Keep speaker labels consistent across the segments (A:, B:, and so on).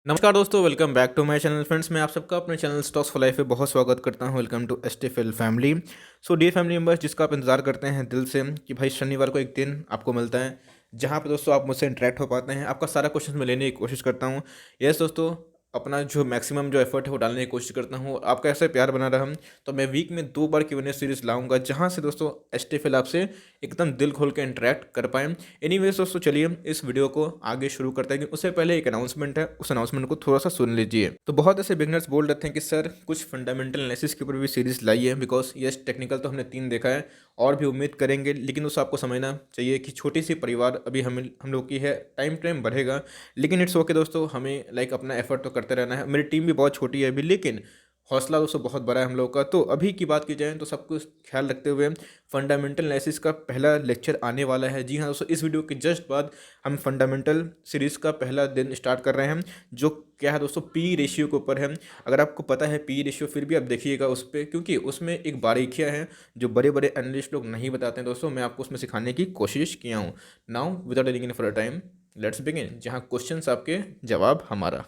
A: नमस्कार दोस्तों, welcome back to my channel. Friends, मैं आप सबका अपने चैनल स्टॉक्स फॉर लाइफ पे बहुत स्वागत करता हूं। Welcome to STFL family. So dear family members, जिसका आप इंतजार करते हैं दिल से कि भाई शनिवार को एक दिन आपको मिलता है जहां पे दोस्तों आप मुझसे इंटरेक्ट हो पाते हैं, आपका सारा क्वेश्चन मैं लेने की कोशिश करता हूं। यस दोस्तों, अपना जो मैक्सिमम जो एफर्ट है वो डालने की कोशिश करता हूँ। आपका ऐसे प्यार बना रहा, तो मैं वीक में 2 बार Q&A सीरीज लाऊंगा जहां से दोस्तों एसटीएफएल आपसे एकदम दिल खोल के इंटरेक्ट कर पाएँ। एनीवेज दोस्तों, चलिए इस वीडियो को आगे शुरू करते हैं कि उससे पहले एक अनाउंसमेंट है, उस अनाउंसमेंट को थोड़ा सा सुन लीजिए। तो बहुत ऐसे बिगनर्स बोल रहे थे कि सर कुछ फंडामेंटल एनालिसिस के ऊपर भी सीरीज लाइए, बिकॉज ये टेक्निकल तो हमने 3 देखा है और भी उम्मीद करेंगे, लेकिन उस आपको समझना चाहिए कि छोटी सी परिवार अभी हम लोग की है, टाइम बढ़ेगा, लेकिन इट्स ओके दोस्तों। हमें अपना एफर्ट तो करते रहना है। मेरी टीम भी बहुत छोटी है अभी, लेकिन हौसला दोस्तों बहुत बड़ा है हम लोग का। तो अभी की बात की जाए तो सब कुछ ख्याल रखते हुए फंडामेंटल एनालिसिस का पहला लेक्चर आने वाला है। जी हाँ दोस्तों, इस वीडियो के जस्ट बाद हम फंडामेंटल सीरीज़ का पहला दिन स्टार्ट कर रहे हैं, जो क्या है दोस्तों पी रेशियो के ऊपर है। अगर आपको पता है पी रेशियो, फिर भी आप देखिएगा उस पर, क्योंकि उसमें एक बारीकियाँ हैं जो बड़े बड़े एनालिस्ट लोग नहीं बताते हैं दोस्तों। मैं आपको उसमें सिखाने की कोशिश किया हूँ। Now without taking for time, let's begin, जहाँ क्वेश्चंस आपके जवाब हमारा।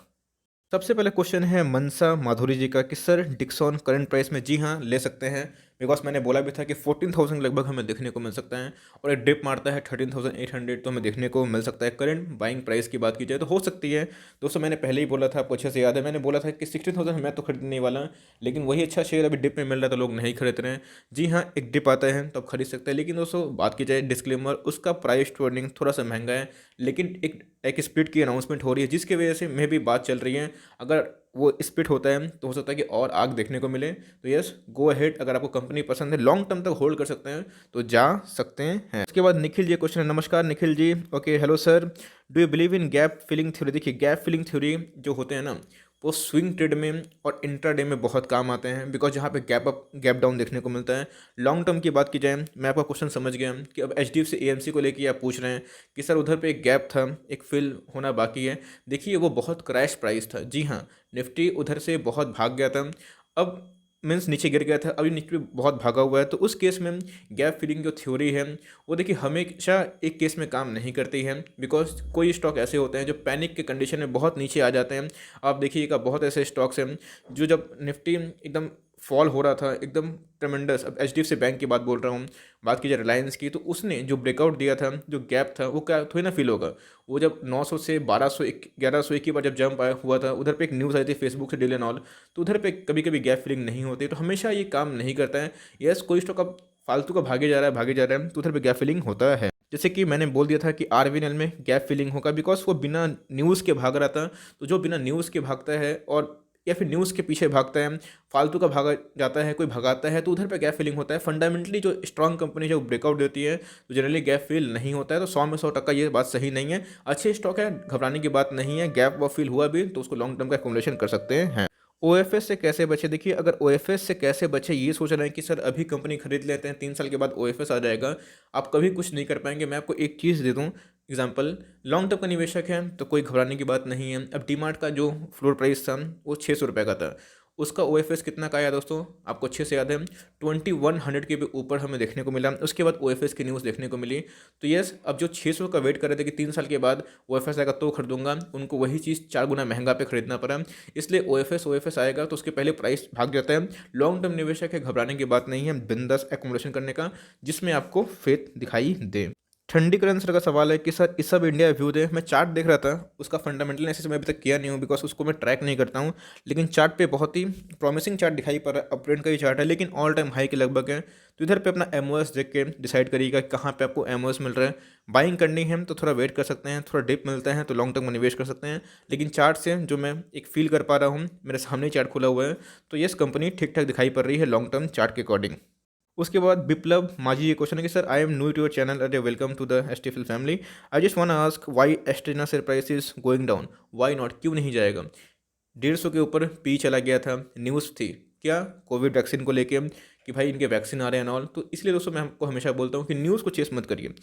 A: सबसे पहले क्वेश्चन है मनसा माधुरी जी का कि सर डिक्सॉन करंट प्राइस में। जी हाँ, ले सकते हैं, बिकॉज मैंने बोला भी था कि 14,000 लगभग हमें देखने को मिल सकता है, और एक डिप मारता है 13,800, तो हमें देखने को मिल सकता है। करंट बाइंग प्राइस की बात की जाए तो हो सकती है दोस्तों। मैंने पहले ही बोला था, आपको अच्छे से याद है, मैंने बोला था कि 16,000 मैं तो खरीदने वाला, लेकिन वही अच्छा शेयर अभी डिप में मिल रहा है तो लोग नहीं खरीद रहे हैं। जी हाँ, एक डिप आता है तो आप खरीद सकते हैं, लेकिन दोस्तों बात की जाए डिस्क्लेमर, उसका प्राइस टू अर्निंग थोड़ा सा महंगा है, लेकिन एक स्प्लिट की अनाउंसमेंट हो रही है जिसकी वजह से मैं भी बात चल रही है। अगर वो स्प्लिट होता है तो हो सकता है कि और आग देखने को मिले। तो यस, गो अहेड, अगर आपको कंपनी पसंद है, लॉन्ग टर्म तक होल्ड कर सकते हैं तो जा सकते हैं। उसके बाद निखिल जी क्वेश्चन है। नमस्कार Nikhil ji. Okay, hello sir, do you believe in gap filling theory? देखिए, गैप फिलिंग थ्योरी जो होते हैं ना, वो स्विंग ट्रेड में और इंट्राडे में बहुत काम आते हैं, बिकॉज जहाँ पे गैप अप गैप डाउन देखने को मिलता है। लॉन्ग टर्म की बात की जाए, मैं आपका क्वेश्चन समझ गया कि अब H D F C A M C को लेकर आप पूछ रहे हैं कि सर उधर पे एक गैप था, एक फिल होना बाकी है। देखिए, वो बहुत क्रैश प्राइस था। जी हाँ, निफ्टी उधर से बहुत भाग गया था, अब मीन्स नीचे गिर गया था, अभी निफ्टी बहुत भागा हुआ है। तो उस केस में गैप फिलिंग जो थ्योरी है वो देखिए हमेशा एक केस में काम नहीं करती है, बिकॉज कोई स्टॉक ऐसे होते हैं जो पैनिक के कंडीशन में बहुत नीचे आ जाते हैं। आप देखिएगा बहुत ऐसे स्टॉक्स हैं जो जब निफ्टी एकदम फॉल हो रहा था एकदम ट्रेमेंडस, अब H D F C bank की बात बोल रहा हूँ, बात की जाए रिलायंस की, तो उसने जो ब्रेकआउट दिया था, जो गैप था, वो क्या थोड़ी ना फील होगा। वो जब 900 से 1200 1101 की बार जब जंप आया हुआ था, उधर पे एक न्यूज़ आई थी फेसबुक से, डील एंड ऑल, तो उधर पे कभी कभी गैप फिलिंग नहीं होती, तो हमेशा ये काम नहीं करता है। यस, कोई स्टॉक अब फालतू का भागे जा रहा है तो उधर पे गैप फिलिंग होता है। जैसे कि मैंने बोल दिया था कि आरवीएनएल में गैप फिलिंग होगा, बिकॉज वो बिना न्यूज़ के भाग रहा था। तो जो बिना न्यूज़ के भागता है और या फिर न्यूज़ के पीछे भागता है, फालतू का भागा जाता है, कोई भगाता है, तो उधर पे गैप फिलिंग होता है। फंडामेंटली जो स्ट्रांग कंपनी जो ब्रेकआउट देती है तो जनरली गैप फिल नहीं होता है। तो 100 में 100% ये बात सही नहीं है। अच्छे स्टॉक है, घबराने की बात नहीं है, गैप व फिल हुआ भी तो उसको लॉन्ग टर्म का एक्युमुलेशन कर सकते हैं। ओएफएस से कैसे बचे? देखिए, अगर ओएफएस से कैसे बचे ये सोच रहे हैं कि सर अभी कंपनी खरीद लेते हैं, 3 साल के बाद ओएफएस आ जाएगा, आप कभी कुछ नहीं कर पाएंगे। मैं आपको एक चीज़ दे दूं एग्जांपल, लॉन्ग टर्म का निवेशक है तो कोई घबराने की बात नहीं है। अब डीमार्ट का जो फ्लोर प्राइस था वो 600 रुपये का था, उसका ओएफएस कितना का आया दोस्तों, आपको अच्छे से याद है, 2100 के भी ऊपर हमें देखने को मिला। उसके बाद ओएफएस की न्यूज़ देखने को मिली। तो यस, अब जो 600 का वेट कर रहे थे कि 3 साल के बाद ओएफएस आएगा तो खरीदूंगा, उनको वही चीज़ 4 गुना महंगा पे खरीदना पड़ा। इसलिए ओएफएस आएगा तो उसके पहले प्राइस भाग जाता है। लॉन्ग टर्म निवेशक है, घबराने की बात नहीं है, बिंदास एक्युमुलेशन करने का, जिसमें आपको फेथ दिखाई दे। ठंडी करण सर का सवाल है कि सर इस सब इंडिया व्यू दे। मैं चार्ट देख रहा था, उसका फंडामेंटल एनालिसिस मैं अभी तक किया नहीं हूँ, बिकॉज उसको मैं ट्रैक नहीं करता हूँ, लेकिन चार्ट पे बहुत ही प्रॉमिसिंग चार्ट दिखाई पड़ रहा है। अपट्रेंड का ही चार्ट है, लेकिन ऑल टाइम हाई के लगभग है। तो इधर पे अपना एमओएस देख के डिसाइड करिएगा कहाँ पे आपको एमओएस मिल रहा है। बाइंग करनी है तो थोड़ा वेट कर सकते हैं, थोड़ा डिप मिलता है तो लॉन्ग टर्म में निवेश कर सकते हैं। लेकिन चार्ट से जो मैं एक फील कर पा रहा हूँ, मेरे सामने चार्ट खुला हुआ है, तो यस कंपनी ठीक ठाक दिखाई पड़ रही है लॉन्ग टर्म चार्ट के अकॉर्डिंग। उसके बाद बिप्लब माझी ये क्वेश्चन है कि sir I am new to your channel, अरे welcome to the STFL family. I just want ask why Astrena share price is going down, why not, क्यों नहीं जाएगा? 150 के ऊपर पी चला गया था, न्यूज़ थी क्या कोविड वैक्सीन को लेके कि भाई इनके वैक्सीन आ रहे हैं ऑल। तो इसलिए दोस्तों मैं आपको हमेशा बोलता हूँ कि न्यूज़ को चेस मत करिए।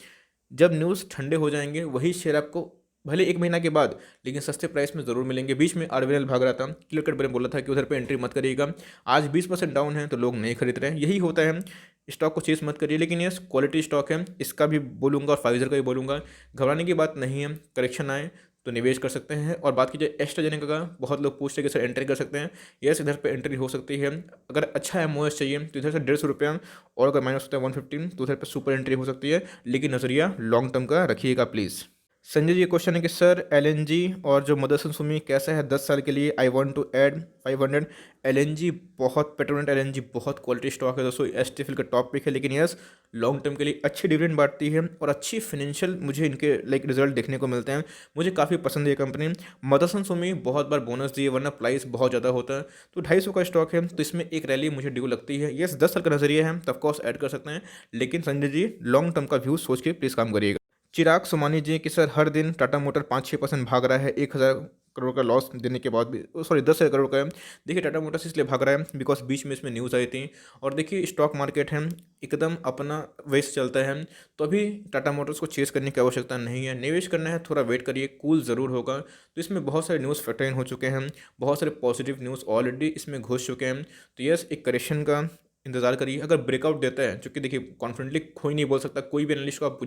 A: जब न्यूज़ ठंडे हो जाएंगे वही शेयर आपको भले 1 महीना के बाद लेकिन सस्ते प्राइस में ज़रूर मिलेंगे। बीच में आरवीएनएल भाग रहा था, क्लियर कट मैंने बोला था कि उधर पे एंट्री मत करिएगा। आज 20% डाउन है तो लोग नहीं खरीद रहे हैं, यही होता है। स्टॉक को चेस मत करिए, लेकिन ये क्वालिटी स्टॉक है, इसका भी बोलूँगा और फाइजर का भी बोलूँगा, घबराने की बात नहीं है। करेक्शन आए तो निवेश कर सकते हैं। और बात की जाए एस्ट्राजेनेका का, बहुत लोग पूछते हैं कि सर एंट्री कर सकते हैं। यस, इधर पे एंट्री हो सकती है। अगर अच्छा एमओएस चाहिए तो इधर से 150 रुपया, और अगर माइनस होता है 115 तो उधर पे सुपर एंट्री हो सकती है, लेकिन नज़रिया लॉन्ग टर्म का रखिएगा प्लीज़। संजय जी, क्वेश्चन है कि सर एलएनजी और जो मदरसन सुमी कैसा है 10 साल के लिए, I want to add 500। LNG बहुत, पेट्रोनेट एलएनजी बहुत क्वालिटी स्टॉक है दोस्तों, एसटीएफएल का टॉप पिक है, लेकिन यस लॉन्ग टर्म के लिए अच्छी डिविडेंड बांटती है और अच्छी फिनेंशियल मुझे इनके रिजल्ट देखने को मिलते हैं। मुझे काफ़ी पसंद है ये कंपनी। मदरसन सुमी बहुत बार बोनस दिए, वरना प्राइस बहुत ज़्यादा होता है, तो 250 का स्टॉक है, तो इसमें एक रैली मुझे ड्यू लगती है। यस, 10 साल का नजरिया है तो ऑफकोर्स ऐड कर सकते हैं, लेकिन संजय जी लॉन्ग टर्म का व्यू सोच के प्लीज़ काम करिएगा। चिराग सोमानी जी कि सर हर दिन टाटा मोटर 5-6% भाग रहा है, 1,000 करोड़ का लॉस देने के बाद भी, सॉरी 10,000 करोड़ का है। देखिए टाटा मोटर्स इसलिए भाग रहा है बिकॉज बीच में इसमें न्यूज़ आई थी, और देखिए स्टॉक मार्केट है एकदम अपना वेस्ट चलता है, तो अभी टाटा मोटर्स को चेस करने की आवश्यकता नहीं है, निवेश करना है, थोड़ा वेट करिए, कूल ज़रूर होगा। तो इसमें बहुत सारे न्यूज़ फैक्टर इन हो चुके हैं, बहुत सारे पॉजिटिव न्यूज़ ऑलरेडी इसमें घुस चुके हैं, तो यस एक करेक्शन का इंतजार करिए। अगर ब्रेकआउट देता है, क्योंकि देखिए कॉन्फिडेंटली कोई नहीं बोल सकता, कोई भी एनालिस्ट को आप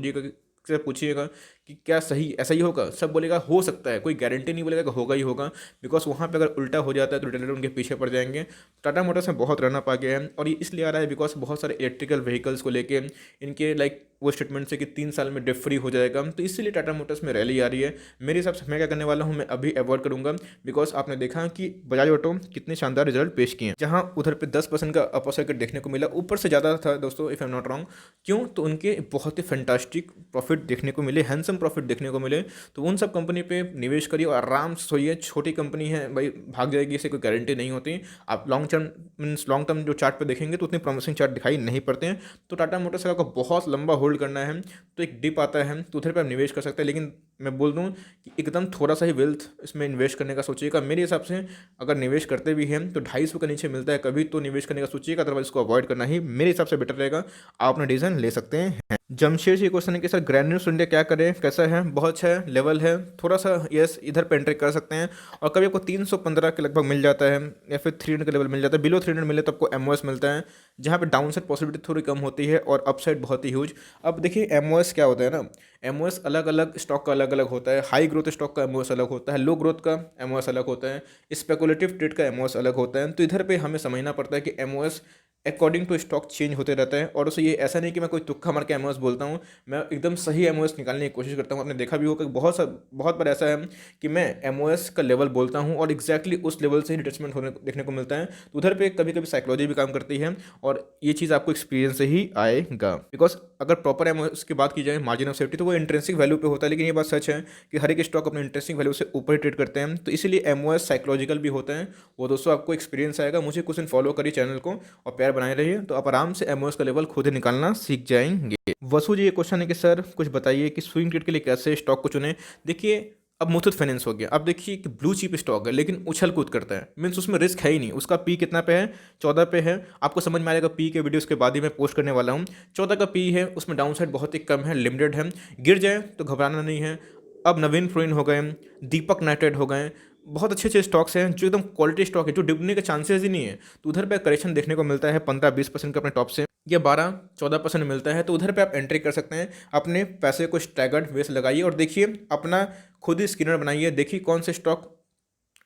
A: पूछिएगा कि क्या सही ऐसा ही होगा, सब बोलेगा हो सकता है, कोई गारंटी नहीं बोलेगा कि होगा ही होगा, बिकॉज वहाँ पे अगर उल्टा हो जाता है तो रिटेलर उनके पीछे पड़ जाएंगे। टाटा मोटर्स में बहुत रन अप आ गया है, और ये इसलिए आ रहा है बिकॉज बहुत सारे इलेक्ट्रिकल व्हीकल्स को लेके इनके वो स्टेटमेंट से कि 3 साल में डेट फ्री हो जाएगा, तो इसीलिए टाटा मोटर्स में रैली आ रही है। मेरे हिसाब से मैं क्या करने वाला हूँ, मैं अभी अवॉइड करूँगा, बिकॉज आपने देखा कि बजाज ऑटो कितने शानदार रिजल्ट पेश किए हैं, जहाँ उधर पे 10% का अपर सर्किट देखने को मिला, ऊपर से ज़्यादा था दोस्तों, if I am not wrong. क्यों? तो उनके बहुत ही फैंटास्टिक प्रॉफिट देखने को मिले, हैंडसम प्रॉफिट देखने को मिले, तो उन सब कंपनी पे निवेश करिए और आराम से सोइए। छोटी कंपनी है भाई, भाग जाएगी, इसे कोई गारंटी नहीं होती। आप लॉन्ग टर्म जो चार्ट पे देखेंगे तो उतने प्रॉमिसिंग चार्ट दिखाई नहीं पड़ते हैं। तो टाटा मोटर्स का आपको बहुत लंबा होल्ड करना है, तो एक डिप आता है तो उधर पे आप निवेश कर सकते हैं, लेकिन मैं बोल दूं कि एकदम थोड़ा सा ही वेल्थ इसमें इन्वेस्ट करने का सोचिएगा। मेरे हिसाब से अगर निवेश करते भी हैं तो 250 के नीचे मिलता है कभी, तो निवेश करने का सोचिएगा, अदरवाइज इसको अवॉइड करना ही मेरे हिसाब से बेटर रहेगा। आप अपना डिसीजन ले सकते हैं। जमशेद जी क्वेश्चन है कि सर ग्रैन्यूल्स इंडिया क्या करें, कैसा है? बहुत अच्छा लेवल है, थोड़ा सा यस इधर पे एंट्री कर सकते हैं, और कभी आपको 315 के लगभग मिल जाता है, या फिर 300 का लेवल मिल जाता है, बिलो 300 मिले तो आपको एमओएस मिलता है, जहाँ पे डाउन साइड पॉसिबिलिटी थोड़ी कम होती है और अपसाइड बहुत ही ह्यूज। अब देखिए एमओएस क्या होता है ना, एमओएस अलग अलग स्टॉक का अलग अलग होता है, हाई ग्रोथ स्टॉक का एमओएस अलग होता है, लो ग्रोथ का एमओएस अलग होता है, स्पेकुलेटिव ट्रेड का एमओएस अलग होता है। तो इधर पे हमें समझना पड़ता है कि MOS according to stock change होते रहता है, और उसे ये ऐसा नहीं कि मैं कोई तुक्का मार के एमओएस बोलता हूँ, मैं एकदम सही एमओएस निकालने की कोशिश करता हूँ। आपने देखा भी होगा कि बहुत बार ऐसा है कि मैं एमओएस का लेवल बोलता हूँ और एग्जैक्टली उस लेवल से ही रिट्रेसमेंट होने देखने को मिलता है। तो उधर पे कभी कभी साइकोलॉजी भी काम करती है, और ये चीज़ आपको एक्सपीरियंस से ही आएगा। बिकॉज अगर प्रॉपर एमओएस की बात की जाए, मार्जिन ऑफ सेफ्टी, तो वो इंट्रेंसिक वैल्यू पे होता है, लेकिन ये बात सच है कि हर एक स्टॉक अपने इंट्रेंसिक वैल्यू से ऊपर ही ट्रेड करते हैं, तो इसीलिए एमओएस साइकोलॉजिकल भी होता है। वो दोस्तों आपको एक्सपीरियंस आएगा। मुझे कुछ दिन फॉलो करिए चैनल को और प्यार बनाए रहिए, तो आप आराम से एमओएस का लेवल खुद ही निकालना सीख जाएंगे। वसु जी ये क्वेश्चन है कि सर कुछ बताइए कि स्विंग ट्रेड के लिए कैसे स्टॉक को चुने। देखिए अब मुथूट फाइनेंस हो गया, अब देखिए कि ब्लू चिप स्टॉक है लेकिन उछल कूद करता है, मीन्स उसमें रिस्क है ही नहीं। उसका पी कितना पे है? 14 पे है। आपको समझ में आएगा, पी के वीडियोस के बाद ही मैं पोस्ट करने वाला हूँ। 14 का पी है, उसमें डाउन साइड बहुत ही कम है, लिमिटेड है, गिर जाए तो घबराना नहीं है। अब नवीन फ्लोरिन हो गए, दीपक नाइट्रेट हो गए, बहुत अच्छे अच्छे स्टॉक्स हैं जो एकदम क्वालिटी स्टॉक है, जो डूबने के चांसेस ही नहीं है। तो उधर पे करेक्शन देखने को मिलता है 15-20% का अपने टॉप से, या 12-14% मिलता है, तो उधर पे आप एंट्री कर सकते हैं। अपने पैसे को स्टैगर्ड वे से लगाइए और देखिए, अपना खुद ही स्क्रीनर बनाइए, देखिए कौन से स्टॉक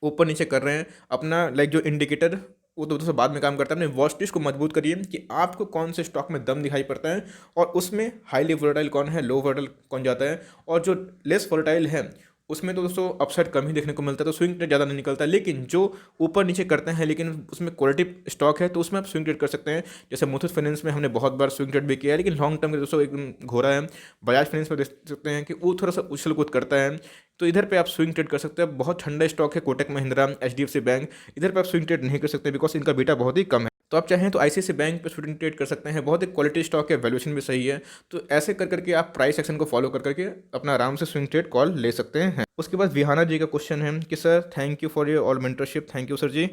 A: ऊपर नीचे कर रहे हैं। अपना जो इंडिकेटर, वो तो बाद में काम करता है। अपने वॉच लिस्ट को मजबूत करिए कि आपको कौन से स्टॉक में दम दिखाई पड़ता है, और उसमें हाईली वोलेटाइल कौन है, लो वोलेटाइल कौन जाता है, और जो लेस वोलेटाइल है उसमें तो दोस्तों अपसाइड कम ही देखने को मिलता है, तो स्विंग ट्रेड ज़्यादा नहीं निकलता। लेकिन जो ऊपर नीचे करते हैं लेकिन उसमें क्वालिटी स्टॉक है, तो उसमें आप स्विंग ट्रेड कर सकते हैं। जैसे मुथूट फाइनेंस में हमने बहुत बार स्विंग ट्रेड भी किया है, लेकिन लॉन्ग टर्म के दोस्तों एकदम घोरा है। बजाज फाइनेंस में देख सकते हैं कि वो थोड़ा सा उछल कूद करता है, तो इधर पे आप स्विंग ट्रेड कर सकते हैं। बहुत ठंडा स्टॉक है कोटक महिंद्रा, एचडीएफसी बैंक, इधर पे आप स्विंग ट्रेड नहीं कर सकते बिकॉज इनका बीटा बहुत ही कम है। तो आप चाहें तो आईसीआईसीआई बैंक पे स्विंग ट्रेड कर सकते हैं, बहुत ही क्वालिटी स्टॉक है, वैल्यूएशन भी सही है। तो ऐसे कर करके आप प्राइस एक्शन को फॉलो कर करके अपना आराम से स्विंग ट्रेड कॉल ले सकते हैं। उसके बाद विहाना जी का क्वेश्चन है कि sir thank you for your all mentorship. Thank you sir ji.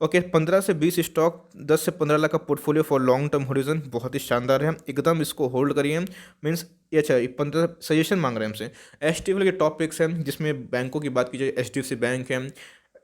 A: Okay, 15 से 20 स्टॉक, 10 से 15 लाख का portfolio for long term horizon, बहुत ही शानदार है, एकदम इसको होल्ड करिए। मीन्स ये अच्छा 15 सजेशन मांग रहे हैं हमसे। एचडीएफसी के टॉप पिक्स हैं, जिसमें बैंकों की बात की जाए एचडीएफसी बैंक है,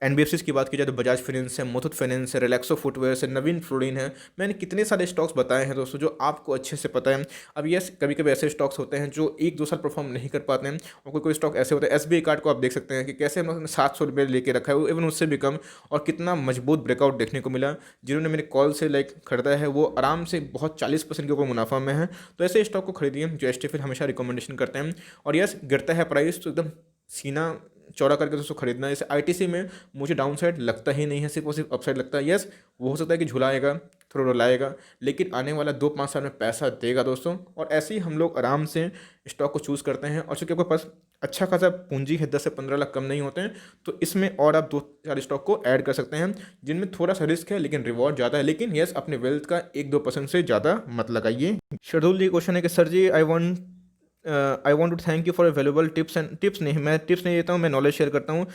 A: एनबीएफसीज की बात की जाए तो बजाज फाइनेंस है, मुथूट फाइनेंस है, रिलैक्सो फुटवेयर है, नवीन फ्लोरिन है। मैंने कितने सारे स्टॉक्स बताए हैं दोस्तों जो आपको अच्छे से पता है। अब ये कभी कभी ऐसे स्टॉक्स होते हैं जो 1-2 साल परफॉर्म नहीं कर पाते हैं, और कोई कोई स्टॉक ऐसे होते हैं। एसबीआई कार्ड को आप देख सकते हैं कि कैसे हम लोगों ने 700 रुपये लेके रखा है, इवन उससे भी कम, और कितना मजबूत ब्रेकआउट देखने को मिला। जिन्होंने मेरे कॉल से खरीदा है वो आराम से बहुत 40% के ऊपर मुनाफा में है। तो ऐसे स्टॉक को खरीदिए जो एसटीएफएल हमेशा रिकमेंडेशन करते हैं। और यस, गिरता है प्राइस तो एकदम सीना चौड़ा करके दोस्तों खरीदना है। जैसे आईटीसी में मुझे डाउन साइड लगता ही नहीं है, सिर्फ और सिर्फ अपसाइड लगता है। यस, वो हो सकता है कि झुलाएगा, थोड़ा रुलाएगा, लेकिन आने वाला 2-5 साल में पैसा देगा दोस्तों। और ऐसे ही हम लोग आराम से स्टॉक को चूज़ करते हैं। और चूँकि आपके पास अच्छा खासा पूंजी है, 10 से 15 लाख कम नहीं होते हैं, तो इसमें और आप 2-4 स्टॉक को ऐड कर सकते हैं जिनमें थोड़ा सा रिस्क है लेकिन रिवॉर्ड ज़्यादा है। लेकिन यस, अपने वेल्थ का 1-2% से ज़्यादा मत लगाइए। शेड्यूल ये क्वेश्चन है कि sir ji, I want to thank you for valuable tips and tips नहीं, मैं टिप्स नहीं देता हूँ, मैं नॉलेज शेयर करता हूँ।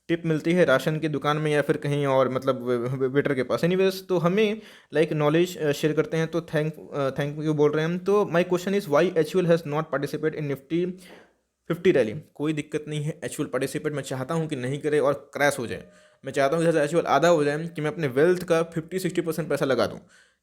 A: टिप मिलती है राशन की दुकान में या फिर कहीं और, मतलब वेटर के पास। एनीवेज, तो हमें नॉलेज शेयर करते हैं, तो थैंक यू बोल रहे हैं हम। तो my question is why HUL has not participate in Nifty 50 rally. कोई दिक्कत नहीं है एचयूएल पार्टिसिपेट, मैं चाहता हूँ कि नहीं करे और क्रैश हो जाए। मैं चाहता हूँ कि जैसे एचयूएल आधा हो जाए कि मैं अपने वेल्थ का 50-60% पैसा लगा दूँ।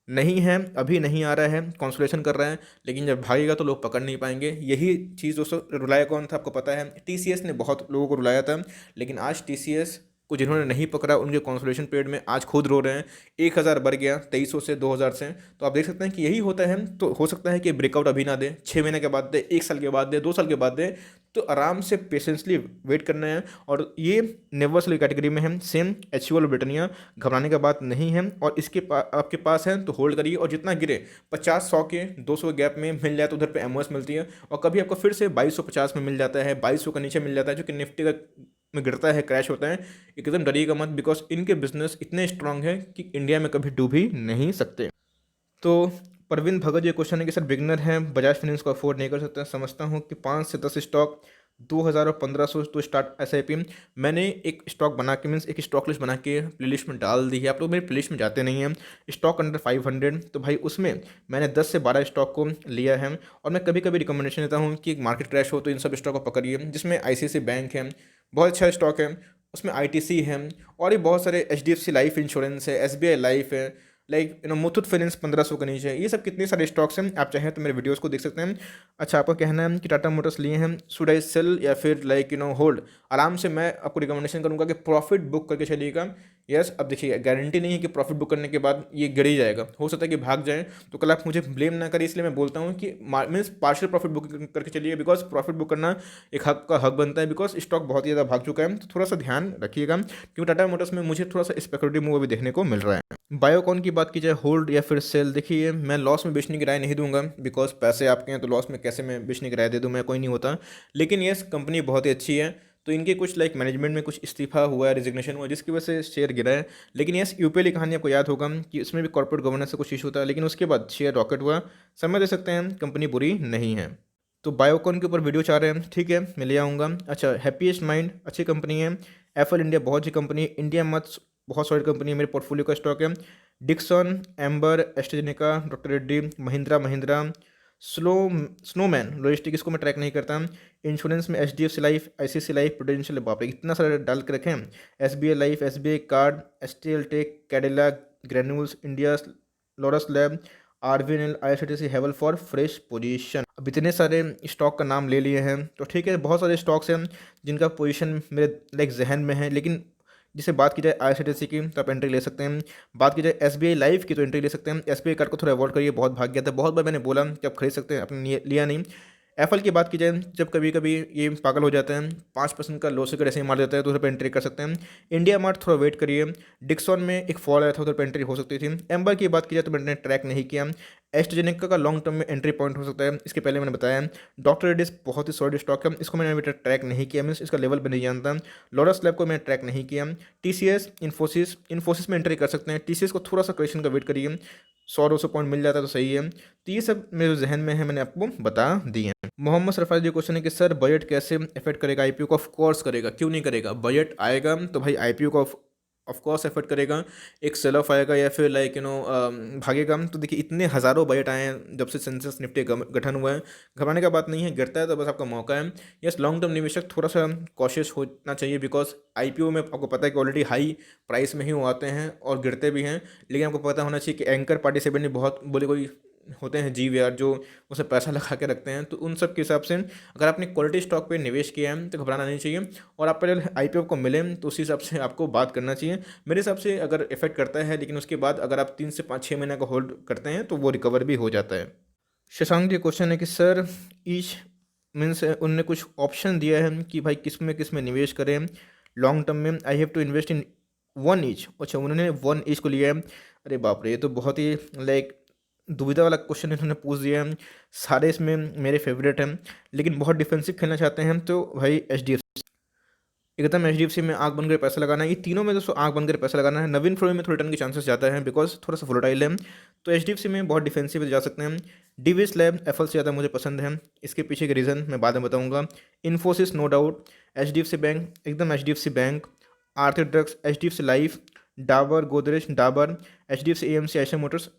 A: नहीं है, अभी नहीं आ रहा है, कॉन्सोलेशन कर रहा है, लेकिन जब भागेगा तो लोग पकड़ नहीं पाएंगे। यही चीज़ दोस्तों, रुलाया कौन था आपको पता है? टीसीएस ने बहुत लोगों को रुलाया था, लेकिन आज टीसीएस को जिन्होंने नहीं पकड़ा उनके कॉन्सोलेशन पीरियड में आज खुद रो रहे हैं। 1000 बढ़ गया 2300 से 2000 से। तो आप देख सकते हैं कि यही होता है। तो हो सकता है कि ब्रेकआउट अभी ना दे, 6 महीने के बाद दे, 1 साल के बाद दे, 2 साल के बाद दे, तो आराम से पेशेंसली वेट करना है। और ये नेवर सेल कैटेगरी में है, सेम एचयूएल ब्रिटानिया, घबराने का बात नहीं है। और इसके आपके पास है तो होल्ड करिए, और जितना गिरे 50-100 के 200 गैप में मिल जाए तो उधर पे एमओएस मिलती है। और कभी आपको फिर से 2250 में मिल जाता है, 2200 का नीचे मिल जाता है, जो कि निफ्टी का में गिरता है, क्रैश होता है। एकदम डरिएगा मत, बिकॉज इनके बिजनेस इतने स्ट्रांग है कि इंडिया में कभी डूब ही नहीं सकते। तो परवीन भगत, ये क्वेश्चन है कि सर बिगनर हैं, बजाज फाइनेंस को अफोर्ड नहीं कर सकते। समझता हूँ कि 5 से 10 स्टॉक 2000 और 1500 तो स्टार्ट एसआईपी। मैंने एक स्टॉक बना के, मीन्स एक स्टॉक लिस्ट बना के प्लेलिस्ट में डाल दी है। आप लोग मेरी प्लेलिस्ट में जाते नहीं हैं। स्टॉक अंडर 500, तो भाई उसमें मैंने 10 से 12 स्टॉक को लिया है। और मैं कभी कभी रिकमेंडेशन देता हूँ कि मार्केट क्रैश हो तो इन सब स्टॉक को पकड़िए, जिसमें आईसीआईसीआई बैंक है, बहुत अच्छा स्टॉक है, उसमें आईटीसी है, और ये बहुत सारे एचडीएफसी लाइफ इंश्योरेंस है, एसबीआई लाइफ है, मुथूट फाइनेंस 1500 के नीचे है। ये सब कितने सारे स्टॉक्स हैं, आप चाहें तो मेरे वीडियोस को देख सकते हैं। अच्छा, आपका कहना है कि टाटा मोटर्स लिए हैं, शुड आई सेल या फिर होल्ड? आराम से मैं आपको रिकमेंडेशन करूंगा कि प्रॉफिट बुक करके चलिएगा। यस, अब देखिए, गारंटी नहीं है कि प्रॉफिट बुक करने के बाद ये गिर ही जाएगा, हो सकता है कि भाग जाए, तो कल आप मुझे ब्लेम ना करें। इसलिए मैं बोलता हूँ कि मीन्स पार्शियल प्रॉफिट बुक करके चलिए, बिकॉज प्रॉफिट बुक करना एक हक का हक बनता है, बिकॉज स्टॉक बहुत ही ज़्यादा भाग चुका है। तो थोड़ा सा ध्यान रखिएगा, क्योंकि टाटा मोटर्स में मुझे थोड़ा सा स्पेकुलेटिव मूव भी देखने को मिल रहा है। बायोकॉन की बात की जाए, होल्ड या फिर सेल? देखिए, मैं लॉस में बेचने की राय नहीं दूंगा, बिकॉज पैसे आपके हैं, तो लॉस में कैसे मैं बेचने की राय दे दूं? मैं कोई नहीं होता। लेकिन यस, कंपनी बहुत ही अच्छी है, तो इनके कुछ मैनेजमेंट में कुछ इस्तीफा हुआ है, रिजिग्नेशन हुआ, जिसकी वजह से शेयर गिरा है। लेकिन यस, यूपीएल की कहानी आपको याद होगा कि उसमें भी कॉर्पोरेट गवर्नेंस से कुछ इशू था, लेकिन उसके बाद शेयर रॉकेट हुआ। समय दे सकते हैं, कंपनी बुरी नहीं है। तो बायोकॉन के ऊपर वीडियो चाह रहे हैं, ठीक है, मैं ले आऊँगा। अच्छा, हैप्पीएस्ट माइंड अच्छी कंपनी है। एफएल इंडिया बहुत अच्छी कंपनी है। इंडिया मत बहुत सॉलिड कंपनी है, मेरे पोर्टफोलियो का स्टॉक है। Dixon, Amber, AstraZeneca, doctor Reddy, Mahindra, Snowman logistic, इसको मैं ट्रैक नहीं करता। इंश्योरेंस में HDFC life, ICICI life, Prudential, बाप रे इतना सारा डाल के रखें। SBI life, SBI card, STL tech, Cadila, Granules, India, Laurus lab, RVNL, IRCTC, Havells for fresh position. अब इतने सारे स्टॉक का नाम ले लिए हैं, तो ठीक है, बहुत सारे स्टॉक्स हैं जिनका पोजीशन मेरे जहन में है। लेकिन जिसे बात की जाए आईआरसीटीसी की, तो आप एंट्री ले सकते हैं। बात की जाए एसबीआई लाइफ की, तो एंट्री ले सकते हैं। एसबीआई कार्ड को थोड़ा अवॉइड करिए, बहुत भाग गया था, बहुत बार मैंने बोला कि आप खरीद सकते हैं, आपने लिया नहीं। एफएल की बात की जाए, जब कभी कभी ये पागल हो जाते हैं, 5% का लॉस कर ऐसे ही मार देता है, तो उधर पर एंट्री कर सकते हैं। इंडिया मार्ट थोड़ा वेट करिए। डिक्सॉन में एक फॉल आया था, उधर पर एंट्री हो सकती थी। एम्बर की बात की जाए तो मैंने ट्रैक नहीं किया। एस्ट्राजेनेका का लॉन्ग टर्म में एंट्री पॉइंट हो सकता है, इसके पहले मैंने बताया। डॉक्टर रेड्डीज बहुत ही सॉलिड स्टॉक है, इसको मैंने अभी ट्रैक नहीं किया, मीन्स इसका लेवल भी नहीं जानता। लॉरस लैब को मैंने ट्रैक नहीं किया। टीसीएस, इन्फोसिस में एंट्री कर सकते हैं। टीसीएस को थोड़ा सा क्वेश्चन का वेट करिए, 100-200 पॉइंट मिल जाता है तो सही है। तो ये सब मेरे जहन में है, मैंने आपको बता दिए। मोहम्मद सरफराज, जो क्वेश्चन है कि सर बजट कैसे इफेक्ट करेगा आईपीओ को? ऑफ कोर्स करेगा, क्यों नहीं करेगा। बजट आएगा तो भाई आईपीओ को ऑफ कोर्स एफर्ट करेगा, एक सेल ऑफ आएगा या फिर लाइक भागेगा। तो देखिए इतने हज़ारों बाइट आए हैं जब से सेंसेक्स निफ्टी गठन हुआ है, घबराने का बात नहीं है, गिरता है तो बस आपका मौका है। यस, लॉन्ग टर्म निवेशक थोड़ा सा कॉशियस होना चाहिए, बिकॉज आईपीओ में आपको पता है कि ऑलरेडी हाई प्राइस में ही वो आते हैं और गिरते भी हैं। लेकिन आपको पता होना चाहिए कि एंकर पार्टिसिपेंट भी बहुत बोले कोई होते हैं जीव यार, जो उसमें पैसा लगा के रखते हैं। तो उन सब के हिसाब से अगर आपने क्वालिटी स्टॉक पे निवेश किया है तो घबराना नहीं चाहिए, और आप पहले आईपीओ को मिले तो उसी हिसाब से आपको बात करना चाहिए। मेरे हिसाब से अगर इफेक्ट करता है, लेकिन उसके बाद अगर आप 3 से 5 6 महीने का होल्ड करते हैं तो वो रिकवर भी हो जाता है। शशांक जी क्वेश्चन है कि सर ईच मीन्स उनने कुछ ऑप्शन दिया है कि भाई किस में निवेश करें लॉन्ग टर्म में, I have to invest in one each. अच्छा, उन्होंने वन ईच को लिया है। अरे बाप रे, ये तो बहुत ही लाइक दुविधा वाला क्वेश्चन इन्होंने पूछ दिया है। सारे इसमें मेरे फेवरेट हैं, लेकिन बहुत डिफेंसिव खेलना चाहते हैं तो भाई एच एकदम एचडीएफसी में आग बनकर पैसा लगाना है। ये तीनों में दोस्तों आग बनकर पैसा लगाना है। नवीन फ्लोर में थोड़े रिटर्न के चांसेस ज़्यादा हैं बिकॉज थोड़ा सा वोलेटाइल है, तो एचडीएफसी में बहुत डिफेंसिव जा सकते हैं। डीवीएस लैब एफएल से ज़्यादा मुझे पसंद है, इसके पीछे के रीज़न मैं बाद में बताऊंगा। Infosys no doubt, HDFC bank एकदम एचडीएफसी बैंक, आर्थिक drugs HDFC life, Dabur Godrej Dabur, HDFC AMC Eicher motors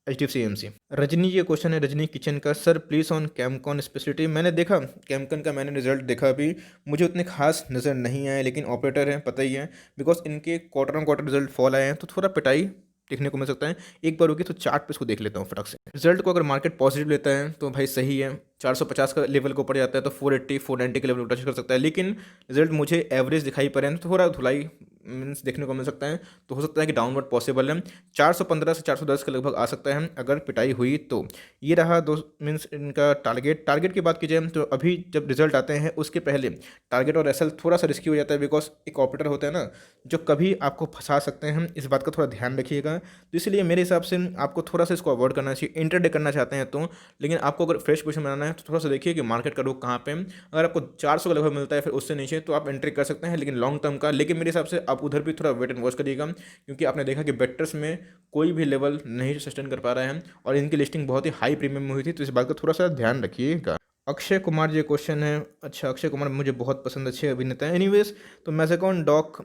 A: HDFC AMC. Rajni ये क्वेश्चन है, रजनी किचन का, sir please on Chemcon speciality. मैंने देखा कैमकॉन का, मैंने रिजल्ट देखा अभी, मुझे उतने खास नज़र नहीं आए, लेकिन ऑपरेटर हैं पता ही है, बिकॉज इनके quarter on quarter result fall आए हैं तो थोड़ा पिटाई देखने को मिल सकता है। एक बार होगी तो चार्ट पे इसको देख लेता हूँ फटक से। रिजल्ट को अगर मार्केट पॉजिटिव लेता है तो भाई सही है, 450 का लेवल को ऊपर जाता है तो 480 490 के लेवल को टच कर सकता है, लेकिन रिजल्ट मुझे एवरेज दिखाई पड़े हैं तो थोड़ा धुलाई मीन्स देखने को मिल सकता है। तो हो सकता है कि डाउनवर्ड पॉसिबल है, 415 से 410 के लगभग आ सकता है अगर पिटाई हुई तो। ये रहा दो मीन्स इनका टारगेट की बात की जाए तो अभी जब रिजल्ट आते हैं उसके पहले टारगेट और एसएल थोड़ा सा रिस्की हो जाता है, बिकॉज एक ऑपरेटर होता है ना जो कभी आपको फंसा सकते हैं, इस बात का थोड़ा ध्यान रखिएगा। तो इसलिए मेरे हिसाब से आपको थोड़ा सा इसको अवॉइड करना चाहिए इंटरडे करना चाहते हैं तो। लेकिन आपको अगर फ्रेश पोजीशन बनाना है तो थोड़ा सा देखिए कि मार्केट का रुख कहाँ पे है। अगर आपको 400 का लगभग मिलता है फिर उससे नीचे तो आप एंट्री कर सकते हैं, लेकिन लॉन्ग टर्म का। लेकिन मेरे हिसाब से आप उधर भी थोड़ा वेट एंड वॉच करिएगा, क्योंकि आपने देखा कि बेटर्स में कोई भी लेवल नहीं सस्टेन कर पा रहा है और इनकी लिस्टिंग बहुत ही हाई प्रीमियम में हुई थी, तो इस बात का थोड़ा सा ध्यान रखिएगा। अक्षय कुमार जी क्वेश्चन है, अच्छा अक्षय कुमार मुझे बहुत पसंद, अच्छे अभिनेता हैं। एनीवेज तो मैज़ेकॉन डॉक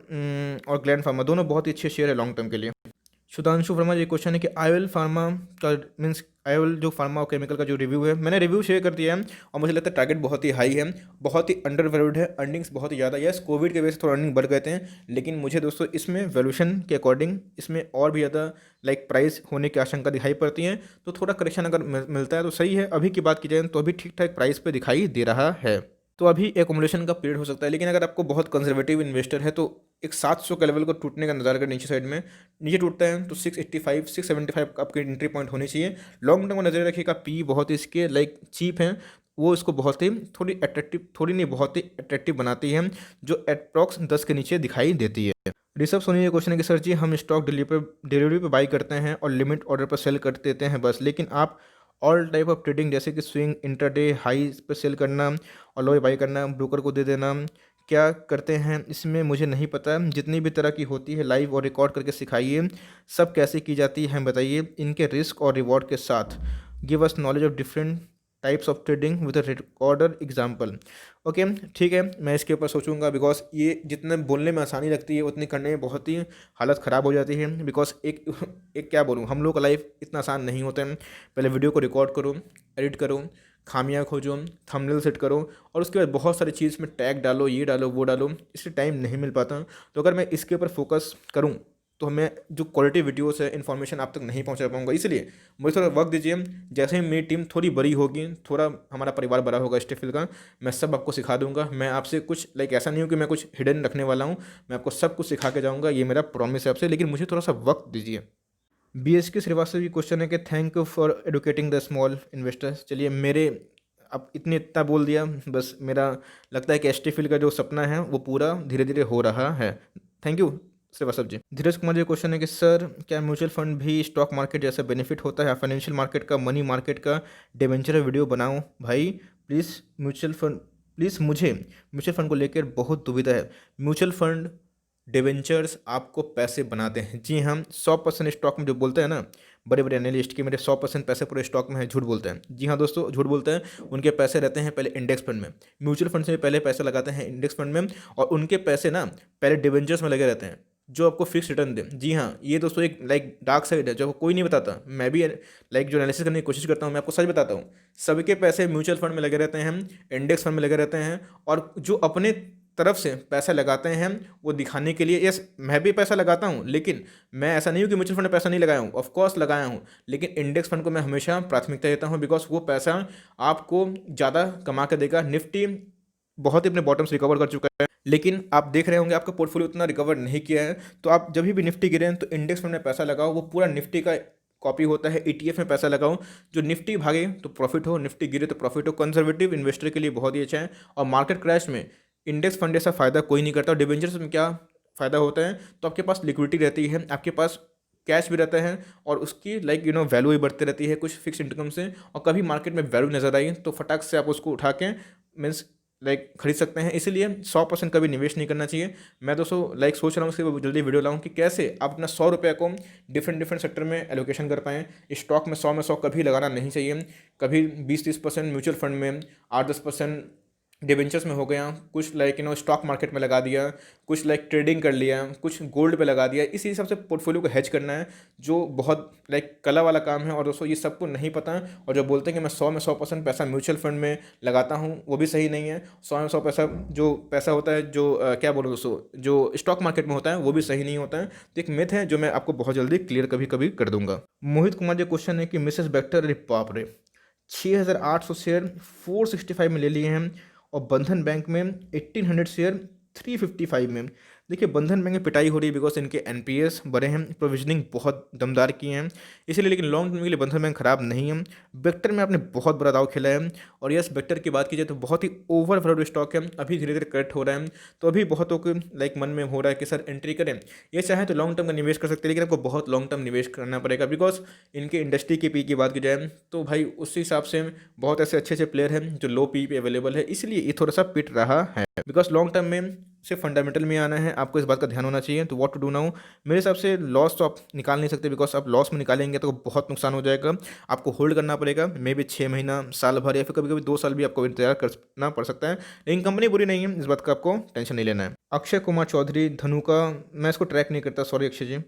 A: और ग्लैंड फार्मा दोनों बहुत ही अच्छे शेयर है लॉन्ग टर्म के लिए। सुधांशु वर्मा जी क्वेश्चन है कि आईएल फार्मा का मीन्स आईएल जो फार्मा और केमिकल का जो रिव्यू है, मैंने रिव्यू शेयर कर दिया है और मुझे लगता है टारगेट बहुत ही हाई है, बहुत ही अंडर वैल्यूड है, अर्निंग्स बहुत ही ज़्यादा। यस, कोविड के वजह से थोड़ा अर्निंग बढ़ गए थे, लेकिन मुझे दोस्तों इसमें वैल्यूशन के अकॉर्डिंग इसमें और भी ज़्यादा लाइक प्राइस होने की आशंका दिखाई पड़ती है। तो थोड़ा करेक्शन अगर मिलता है तो सही है। अभी की बात की जाए तो अभी ठीक ठाक प्राइस पर दिखाई दे रहा है, तो अभी एकोमोडेशन का पीरियड हो सकता है। लेकिन अगर आपको बहुत कंजर्वेटिव इन्वेस्टर है तो एक 700 के लेवल को टूटने का नज़ारा, अगर नीचे साइड में नीचे टूटता है तो 685 675 का आपकी एंट्री पॉइंट होनी चाहिए। लॉन्ग टर्म को नजर रखिएगा, पी बहुत ही इसके लाइक चीप हैं, वो इसको बहुत ही थोड़ी अट्रैक्टिव, थोड़ी नहीं बहुत ही अट्रैक्टिव बनाती है, जो अप्रॉक्स 10 के नीचे दिखाई देती है। ऋषभ सोनी ये क्वेश्चन है कि सर जी हम स्टॉक डिलीवरी पे बाई करते हैं और लिमिट ऑर्डर पर सेल कर देते हैं बस, लेकिन आप ऑल टाइप ऑफ ट्रेडिंग जैसे कि स्विंग, इंटरडे, हाई पर सेल करना और लो बाई करना, ब्रोकर को दे देना, क्या करते हैं इसमें मुझे नहीं पता। जितनी भी तरह की होती है लाइव और रिकॉर्ड करके सिखाइए, सब कैसे की जाती है बताइए, इनके रिस्क और रिवॉर्ड के साथ। Give us knowledge of different types of trading with a recorder example. Okay ठीक है, मैं इसके ऊपर सोचूंगा, बिकॉज ये जितने बोलने में आसानी लगती है उतनी करने में बहुत ही हालत ख़राब हो जाती है। बिकॉज एक क्या बोलूँ, हम लोग का लाइफ इतना आसान नहीं होता है। पहले वीडियो को रिकॉर्ड करो, एडिट करो, खामियां खोजो, थंबनेल सेट करो, और उसके बाद बहुत सारी चीज़ में टैग डालो, ये डालो वो डालो, इससे टाइम नहीं मिल पाता। तो अगर मैं इसके ऊपर फोकस करूँ तो हमें जो क्वालिटी वीडियोस है, इन्फॉर्मेशन आप तक नहीं पहुंचा पाऊंगा। इसलिए मुझे थोड़ा वक्त दीजिए, जैसे ही मेरी टीम थोड़ी बड़ी होगी, थोड़ा हमारा परिवार बड़ा होगा स्टेफिल का, मैं सब आपको सिखा दूंगा। मैं आपसे कुछ लाइक ऐसा नहीं हो कि मैं कुछ हिडन रखने वाला हूँ, मैं आपको सब कुछ सिखा के जाऊँगा, ये मेरा प्रॉमिस है आपसे, लेकिन मुझे थोड़ा सा वक्त दीजिए। BSK श्रीवास्तव की क्वेश्चन है कि thank you for educating the small investors. चलिए, मेरे अब इतना बोल दिया, बस मेरा लगता है कि एसटी का जो सपना है वो पूरा धीरे धीरे हो रहा है। Thank you Shrivastava ji. Dheeraj Kumar ji question है कि सर क्या म्यूचुअल फंड भी स्टॉक मार्केट जैसा बेनिफिट होता है, फाइनेंशियल मार्केट का, मनी मार्केट का डिबेंचर वीडियो बनाओ भाई प्लीज़। म्यूचुअल फंड प्लीज़, मुझे म्यूचुअल फंड को लेकर बहुत दुविधा है। म्यूचुअल फंड डिवेंचर्स आपको पैसे बनाते हैं, जी हम 100% स्टॉक में जो बोलते हैं ना बड़े बड़े एनालिस्ट कि मेरे 100% पैसे पूरे स्टॉक में है, झूठ बोलते हैं। जी हाँ दोस्तों, झूठ बोलते हैं। उनके पैसे रहते हैं पहले इंडेक्स फंड में, म्यूचुअल फंड से पहले पैसे लगाते हैं इंडेक्स फंड में, और उनके पैसे ना पहले डिवेंचर्स में लगे रहते हैं। जो आपको फिक्स रिटर्न दे। जी हाँ, ये दोस्तों एक लाइक डार्क साइड है जो आपको कोई नहीं बताता। मैं भी लाइक जो एनालिसिस करने की कोशिश करता हूँ, मैं आपको सच बताता हूँ। सबके पैसे म्यूचुअल फंड में लगे रहते हैं, इंडेक्स फंड में लगे रहते हैं, और जो अपने तरफ से पैसा लगाते हैं वो दिखाने के लिए, यस मैं भी पैसा लगाता हूँ, लेकिन मैं ऐसा नहीं हूँ कि म्यूचुअल फंड में पैसा नहीं लगाया हूँ, ऑफ कोर्स लगाया हूँ, लेकिन इंडेक्स फंड को मैं हमेशा प्राथमिकता देता हूँ, बिकॉज वो पैसा आपको ज़्यादा कमा के देगा। निफ्टी बहुत ही अपने बॉटम से रिकवर कर चुका है, लेकिन आप देख रहे होंगे आपका पोर्टफोलियो उतना रिकवर नहीं किया है। तो आप जब भी निफ्टी गिरे हैं तो इंडेक्स फंड में पैसा लगाओ, वो पूरा निफ्टी का कॉपी होता है। ETF में पैसा लगाओ, जो निफ्टी भागे तो प्रॉफिट हो, निफ्टी गिरे तो प्रॉफिट हो। कंजर्वेटिव इन्वेस्टर के लिए बहुत ही अच्छा है। और मार्केट क्रैश में इंडेक्स फंड जैसा फ़ायदा कोई नहीं करता। और डिबेंचर्स में क्या फ़ायदा होता है, तो आपके पास लिक्विडिटी रहती है, आपके पास कैश भी रहता है, और उसकी लाइक वैल्यू भी बढ़ती रहती है कुछ फिक्स इनकम से। और कभी मार्केट में वैल्यू नज़र आई तो फटाक से आप उसको उठा के मीन्स लाइक खरीद सकते हैं। इसीलिए 100% कभी निवेश नहीं करना चाहिए। मैं दोस्तों लाइक सोच रहा हूँ उसके जल्दी वीडियो लाऊं कि कैसे आप अपना 100 रुपये को डिफरेंट डिफरेंट सेक्टर में एलोकेशन कर पाएँ। स्टॉक में 100 कभी लगाना नहीं चाहिए। कभी 20-30% म्यूचुअल फंड में, 8-10% डिबेंचर्स में हो गया, कुछ लाइक स्टॉक मार्केट में लगा दिया, कुछ लाइक ट्रेडिंग कर लिया, कुछ गोल्ड पे लगा दिया। इसी हिसाब से पोर्टफोलियो को हेज करना है, जो बहुत लाइक कला वाला काम है। और दोस्तों ये सबको नहीं पता है, और जो बोलते हैं कि मैं 100% पैसा म्यूचुअल फंड में लगाता हूँ, वो भी सही नहीं है। 100 पैसा जो पैसा होता है, जो क्या बोलो दोस्तों, जो स्टॉक मार्केट में होता है, वो भी सही नहीं होता है। तो एक मिथ है जो मैं आपको बहुत जल्दी क्लियर कभी कभी कर दूंगा। मोहित कुमार जो क्वेश्चन है कि मिसेस बेक्टर, अरे बाप रे, 6,800 शेयर 465 में ले लिए हैं, और बंधन बैंक में 1,800 शेयर 355 में। देखिए बंधन बैंक में पिटाई हो रही है, बिकॉज इनके NPS बड़े हैं, प्रोविजनिंग बहुत दमदार किए हैं इसीलिए। लेकिन लॉन्ग टर्म के लिए बंधन बैंक खराब नहीं है। वेक्टर में आपने बहुत बड़ा दाव खेला है। और यस, वेक्टर की बात की जाए तो बहुत ही ओवर वैल्यूड स्टॉक है, अभी धीरे धीरे करेक्ट हो रहा है। तो अभी बहुतों के लाइक मन में हो रहा है कि सर एंट्री करें। ये चाहे तो लॉन्ग टर्म का निवेश कर सकते हैं, लेकिन आपको बहुत लॉन्ग टर्म निवेश करना पड़ेगा, बिकॉज इनके इंडस्ट्री के पी की बात की जाए तो भाई उस हिसाब से बहुत ऐसे अच्छे अच्छे प्लेयर हैं जो लो पी पे अवेलेबल है, इसलिए ये थोड़ा सा पिट रहा है। बिकॉज लॉन्ग टर्म में सिर्फ फंडामेंटल में आना है, आपको इस बात का ध्यान होना चाहिए। तो व्हाट टू डू नाउ, मेरे हिसाब से लॉस तो आप निकाल नहीं सकते, बिकॉज आप लॉस में निकालेंगे तो बहुत नुकसान हो जाएगा। आपको होल्ड करना पड़ेगा, मे बी 6 महीना, साल भर, या फिर कभी कभी 2 साल भी आपको इंतजार करना पड़ सकता है। लेकिन कंपनी बुरी नहीं है, इस बात का आपको टेंशन नहीं लेना है। अक्षय कुमार चौधरी धनु का, मैं इसको ट्रैक नहीं करता, sorry Akshay ji.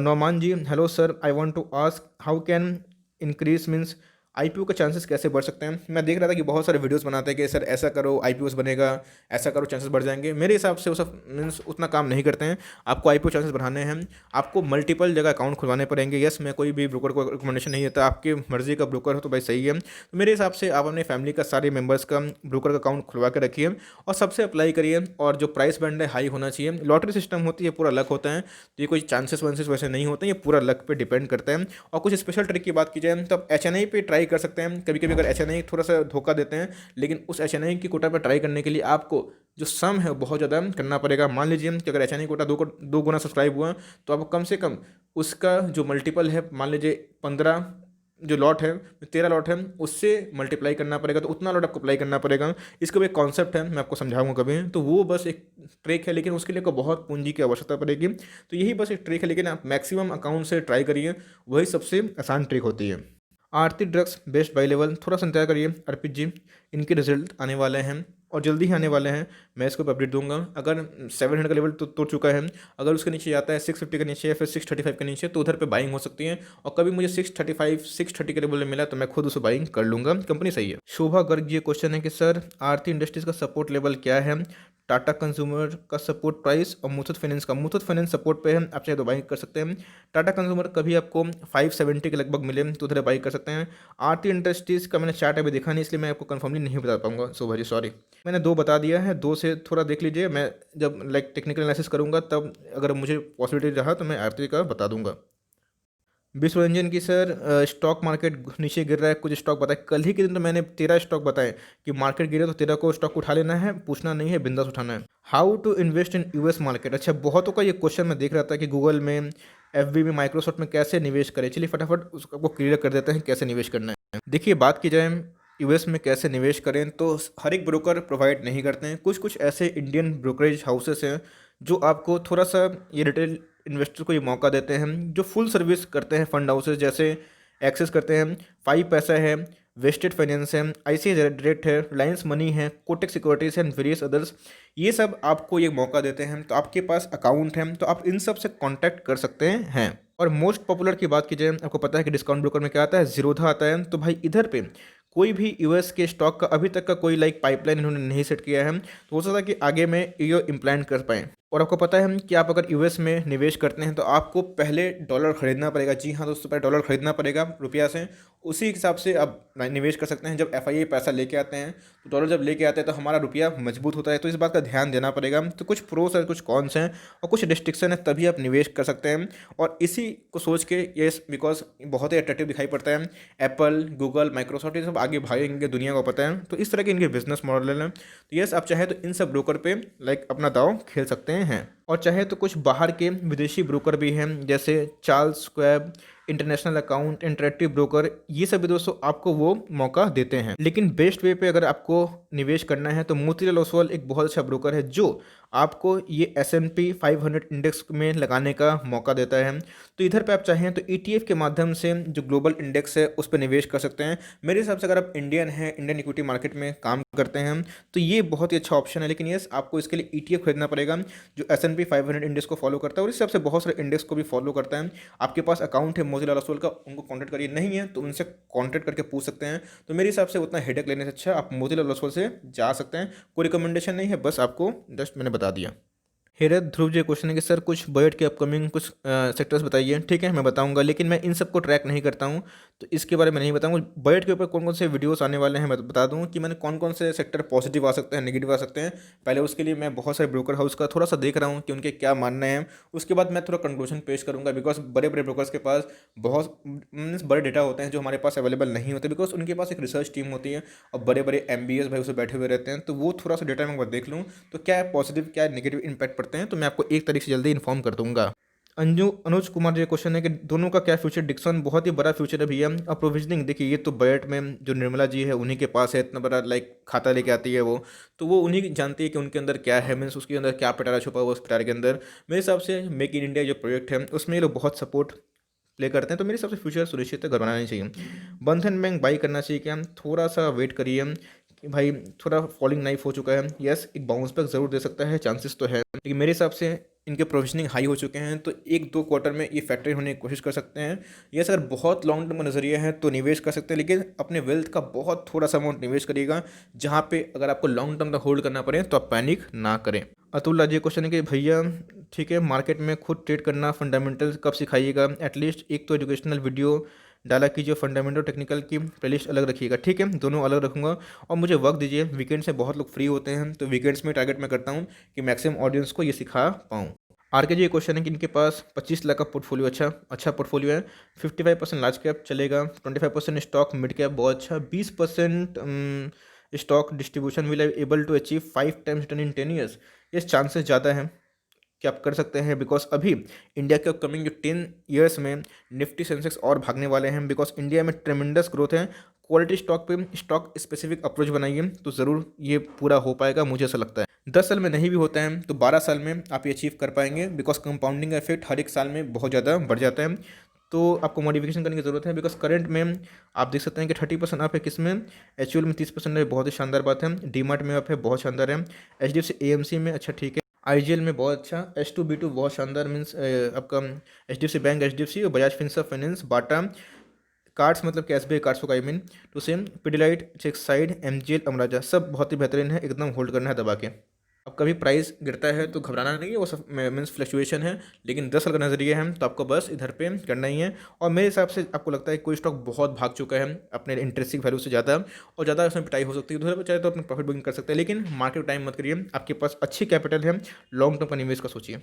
A: Nauman ji, hello sir, I want to ask how can increase means IPO का चांसेस कैसे बढ़ सकते हैं। मैं देख रहा था कि बहुत सारे वीडियोस बनाते हैं कि सर ऐसा करो IPOs बनेगा, ऐसा करो चांसेस बढ़ जाएंगे। मेरे हिसाब से वो सब मीन्स उतना काम नहीं करते हैं। आपको IPO चांसेस बढ़ाने हैं, आपको मल्टीपल जगह अकाउंट खुलवाने पड़ेंगे। यस, मैं कोई भी ब्रोकर को रिकमेंडेशन नहीं देता, आपके मर्जी का ब्रोकर हो तो भाई सही है। तो मेरे हिसाब से आप अपने फैमिली का सारे मेम्बर्स का ब्रोकर का अकाउंट खुलवा के रखिए और सबसे अप्लाई करिए। और जो प्राइस बैंड है हाई होना चाहिए। लॉटरी सिस्टम होती है, पूरा लक होता है, तो ये कोई चांसेस वांसेस वैसे नहीं होते, ये पूरा लक पे डिपेंड करता है। और कुछ स्पेशल ट्रिक की बात की जाए तो आप HNI पे ट्राई कर सकते हैं। कभी कभी अगर HNI थोड़ा सा धोखा देते हैं, लेकिन उस HNI की कोटा पर ट्राई करने के लिए आपको जो सम है वो बहुत ज़्यादा करना पड़ेगा। मान लीजिए कि अगर HNI कोटा 2 गुना सब्सक्राइब हुआ, तो आपको कम से कम उसका जो मल्टीपल है, मान लीजिए 15 जो लॉट है, 13 लॉट है, उससे मल्टीप्लाई करना पड़ेगा, तो उतना लॉट आपको अप्लाई करना पड़ेगा। इसका भी एक कॉन्सेप्ट है, मैं आपको समझाऊंगा कभी, तो वो बस एक ट्रिक है, लेकिन उसके लिए आपको बहुत पूंजी की आवश्यकता पड़ेगी। तो यही बस एक ट्रिक है, लेकिन आप मैक्सिमम अकाउंट से ट्राई करिए, वही सबसे आसान ट्रिक होती है। आरती ड्रग्स बेस्ट बाई लेवल, थोड़ा सा इंतजार करिए अर्पित जी, इनके रिजल्ट आने वाले हैं और जल्दी ही आने वाले हैं। मैं इसको अपडेट दूंगा। अगर 700 का लेवल तो तोड़ चुका है, अगर उसके नीचे आता है 650 के नीचे या फिर 635 के नीचे, तो उधर पे बाइंग हो सकती है। और कभी मुझे 635 630 के लेवल में मिला तो मैं खुद उसे बाइंग कर लूँगा, कंपनी सही है। शोभा गर्ग ये क्वेश्चन है कि सर आरती इंडस्ट्रीज का सपोर्ट लेवल क्या है, टाटा कंज्यूमर का सपोर्ट प्राइस और मुथूट फाइनेंस का। मुथूट फाइनेंस सपोर्ट पे है, आप चाहे तो बाई कर सकते हैं। टाटा कंज्यूमर कभी आपको 570 के लगभग मिले तो उधर बाई कर सकते हैं। आरती इंडस्ट्रीज़ का मैंने चार्ट अभी देखा नहीं, इसलिए मैं आपको कंफर्मली नहीं बता पाऊंगा। सो भाई सॉरी, मैंने 2 बता दिया है, 2 से थोड़ा देख लीजिए। मैं जब लाइक टेक्निकल एनालिसिस करूंगा तब अगर मुझे पॉसिबिलिटी रहा तो मैं आरती का बता दूंगा। विश्व रंजन की सर स्टॉक मार्केट नीचे गिर रहा है, कुछ स्टॉक बताए। कल ही के दिन तो मैंने 13 स्टॉक बताए कि मार्केट गिरे तो 13 को स्टॉक उठा लेना है, पूछना नहीं है, बिंदास उठाना है। How to invest in US market, अच्छा बहुतों का ये क्वेश्चन मैं देख रहा था कि गूगल में, FB में, माइक्रोसॉफ्ट में कैसे निवेश करें। चलिए फटाफट उसको क्लियर कर देते हैं कैसे निवेश करना है। देखिए बात की जाए US में कैसे निवेश करें, तो हर एक ब्रोकर प्रोवाइड नहीं करते हैं। कुछ कुछ ऐसे इंडियन ब्रोकरेज हाउसेस हैं जो आपको थोड़ा सा ये रिटेल इन्वेस्टर को ये मौका देते हैं, जो फुल सर्विस करते हैं। फंड हाउसेस जैसे एक्सेस करते हैं, 5 पैसा है, वेस्टेड फाइनेंस है, ICICI डायरेक्ट है, रिलायंस मनी है, Kotak securities and various others. ये सब आपको ये मौका देते हैं, तो आपके पास अकाउंट है तो आप इन सब से कॉन्टैक्ट कर सकते हैं। और मोस्ट पॉपुलर की बात की जाए, आपको पता है कि डिस्काउंट ब्रोकर में क्या आता है, जीरोधा आता है। तो भाई इधर पे कोई भी यूएस के स्टॉक का अभी तक का कोई पाइपलाइन इन्होंने नहीं सेट किया है, तो हो सकता है कि आगे में ये इम्प्लांट कर पाएँ। और आपको पता है कि आप अगर यूएस में निवेश करते हैं तो आपको पहले डॉलर खरीदना पड़ेगा। जी हाँ दोस्तों, पहले डॉलर खरीदना पड़ेगा रुपया से, उसी हिसाब से आप निवेश कर सकते हैं। जब एफआईआई पैसा लेके आते हैं, तो डॉलर जब लेके आते हैं तो हमारा रुपया मजबूत होता है, तो इस बात का ध्यान देना पड़ेगा। तो कुछ प्रोस है, कुछ कॉन्स हैं और कुछ रिस्ट्रिक्शन है, तभी आप निवेश कर सकते हैं। और इसी को सोच के ये बिकॉज बहुत ही अट्रैक्टिव दिखाई पड़ता है, एप्पल, गूगल, माइक्रोसॉफ्ट ये सब आगे भागेंगे, दुनिया को पता है। तो इस तरह के इनके बिजनेस मॉडल हैं। तो यस, आप चाहे तो इन सब ब्रोकर पे अपना दांव खेल सकते हैं। और चाहे तो कुछ बाहर के विदेशी ब्रोकर भी हैं, जैसे Charles squab, international account, interactive broker, ये सभी दोस्तों आपको वो मौका देते हैं। लेकिन बेस्ट वे पे अगर आपको निवेश करना है तो मोतीलाल ओसवाल एक बहुत अच्छा ब्रोकर है, जो आपको ये S&P 500 इंडेक्स में लगाने का मौका देता है। तो इधर पे आप चाहें तो ETF के माध्यम से जो ग्लोबल इंडेक्स है उस पर निवेश कर सकते हैं। मेरे हिसाब से अगर आप इंडियन हैं, इंडियन इक्विटी मार्केट में काम करते हैं, तो ये बहुत ही अच्छा ऑप्शन है। लेकिन यस, आपको इसके लिए ETF खरीदना पड़ेगा जो S&P 500 इंडेक्स को फॉलो करता है, और इस हिसाब से बहुत सारे इंडेक्स को भी फॉलो करता है। आपके पास अकाउंट है मोतीलाल ओसवाल का, उनको कॉन्टैक्ट करिए, नहीं है तो उनसे कॉन्टैक्ट करके पूछ सकते हैं। तो मेरे हिसाब से उतना हेडेक लेने से अच्छा आप मोतीलाल ओसवाल से जा सकते हैं। कोई रिकमेंडेशन नहीं है, बस आपको जस्ट मैंने बता दिया। हेरत ध्रुव जी क्वेश्चन है कि सर कुछ बजट के अपकमिंग कुछ सेक्टर्स बताइए। ठीक है, मैं बताऊंगा, लेकिन मैं इन सब को ट्रैक नहीं करता हूं, तो इसके बारे में नहीं बताऊंगा। बजट के ऊपर कौन कौन से वीडियोस आने वाले हैं मैं बता दूं कि मैंने कौन कौन से सेक्टर पॉजिटिव आ सकते हैं, नेगेटिव आ सकते हैं। पहले उसके लिए मैं बहुत सारे ब्रोकर हाउस का थोड़ा सा देख रहा हूँ कि उनके क्या मानना है। उसके बाद मैं थोड़ा कंक्लूजन पेश करूँगा, बिकॉज बड़े बड़े ब्रोकर्स के पास बहुत मीन्स बड़े डेटा होते हैं जो हमारे पास अवेलेबल नहीं होते, बिकॉज उनके पास एक रिसर्च टीम होती है और बड़े बड़े MBAs भाई उसे बैठे हुए रहते हैं। तो वो थोड़ा सा डेटा मैं देख लूँ तो क्या पॉजिटिव क्या नेगेटिव इंपैक्ट पड़ते हैं, तो मैं आपको एक तारीख से जल्दी इन्फॉर्म कर दूंगा। अनुज कुमार जी क्वेश्चन है कि दोनों का क्या फ्यूचर। डिक्सन बहुत ही बड़ा फ्यूचर है भैया। अब प्रोविजनिंग देखिए, ये तो बजट में जो निर्मला जी है उन्हीं के पास है, इतना बड़ा खाता लेके आती है वो, तो वो उन्हीं जानती है कि उनके अंदर क्या है, मीन्स उसके अंदर क्या पिटारा छुपा हुआ उस पिटारे के अंदर। मेरे हिसाब से मेक इन इंडिया जो प्रोजेक्ट है उसमें ये लोग बहुत सपोर्ट प्ले करते हैं, तो मेरे हिसाब से फ्यूचर सुनिश्चित है, घबराना नहीं चाहिए। बंधन बैंक बाई करना चाहिए क्या, थोड़ा सा वेट करिए कि भाई थोड़ा फॉलिंग नाइफ हो चुका है। यस, एक बाउंस बैक जरूर दे सकता है, चांसेस तो है, लेकिन मेरे हिसाब से इनके प्रोविजनिंग हाई हो चुके हैं, तो 1-2 क्वार्टर में ये फैक्ट्री होने की कोशिश कर सकते हैं। यस, अगर बहुत लॉन्ग टर्म का नजरिया है तो निवेश कर सकते हैं, लेकिन अपने वेल्थ का बहुत थोड़ा सा अमाउंट निवेश करिएगा, जहाँ पे अगर आपको लॉन्ग टर्म तक होल्ड करना पड़े तो आप पैनिक ना करें। अतुल जी क्वेश्चन है कि भैया ठीक है, मार्केट में खुद ट्रेड करना फंडामेंटल कब सिखाइएगा, एटलीस्ट एक तो एजुकेशनल वीडियो डाला कीजिए, फंडामेंटल टेक्निकल की प्लेलिस्ट अलग रखिएगा। ठीक है, दोनों अलग रखूंगा, और मुझे वक्त दीजिए, वीकेंड्स में बहुत लोग फ्री होते हैं, तो वीकेंड्स में टारगेट मैं करता हूँ कि मैक्सिमम ऑडियंस को ये सिखा पाऊँ। आर के जी क्वेश्चन है कि इनके पास 25 लाख का पोर्टफोलियो, अच्छा पोर्टफोलियो है। 55% लार्ज कैप चलेगा, 25% स्टॉक मिड कैप बहुत अच्छा, 20% stock distribution will able to achieve 5 times return in 10 years. ये चांसेस ज़्यादा हैं कि आप कर सकते हैं, बिकॉज अभी इंडिया के अपकमिंग जो 10 ईयर्स में निफ्टी सेंसेक्स और भागने वाले हैं, बिकॉज इंडिया में ट्रेमेंडस ग्रोथ है। क्वालिटी स्टॉक पे स्टॉक स्पेसिफिक अप्रोच बनाइए तो ज़रूर ये पूरा हो पाएगा, मुझे ऐसा लगता है। 10 साल में नहीं भी होता है तो 12 साल में आप ये अचीव कर पाएंगे, बिकॉज कंपाउंडिंग का इफेक्ट हर एक साल में बहुत ज़्यादा बढ़ जाता है। तो आपको मॉडिफिकेशन करने की ज़रूरत है, बिकॉज करंट में आप देख सकते हैं कि 30% अप है, किसमें एचयूएल में 30% है, बहुत ही शानदार बात है। डीमार्ट में अप है, बहुत शानदार है। HDFC AMC में अच्छा ठीक है, IGL में बहुत अच्छा, H2B2 बहुत शानदार, मीन्स आपका HDFC बैंक, HDFC और Bajaj Finserv finance, Bata cards मतलब कैशबैक कार्ड्स को I mean two same, Pidilite, चेक्साइड, MGL, अमराजा, सब बहुत ही बेहतरीन है, एकदम होल्ड करना है दबा के। अब कभी प्राइस गिरता है तो घबराना नहीं है, वो सब मीन्स फ्लक्चुएशन है, लेकिन 10 साल का नजरिया है तो आपको बस इधर पे करना ही है। और मेरे हिसाब से आपको लगता है कोई स्टॉक बहुत भाग चुका है अपने इंटरेस्टिंग वैल्यू से ज़्यादा, और ज़्यादा उसमें पिटाई हो सकती है, उधर पर चाहे तो अपने प्रॉफिट बुकिंग कर सकते हैं, लेकिन मार्केट टाइम मत करिए, आपके पास अच्छी कैपिटल है, लॉन्ग टर्म का निवेश का सोचिए।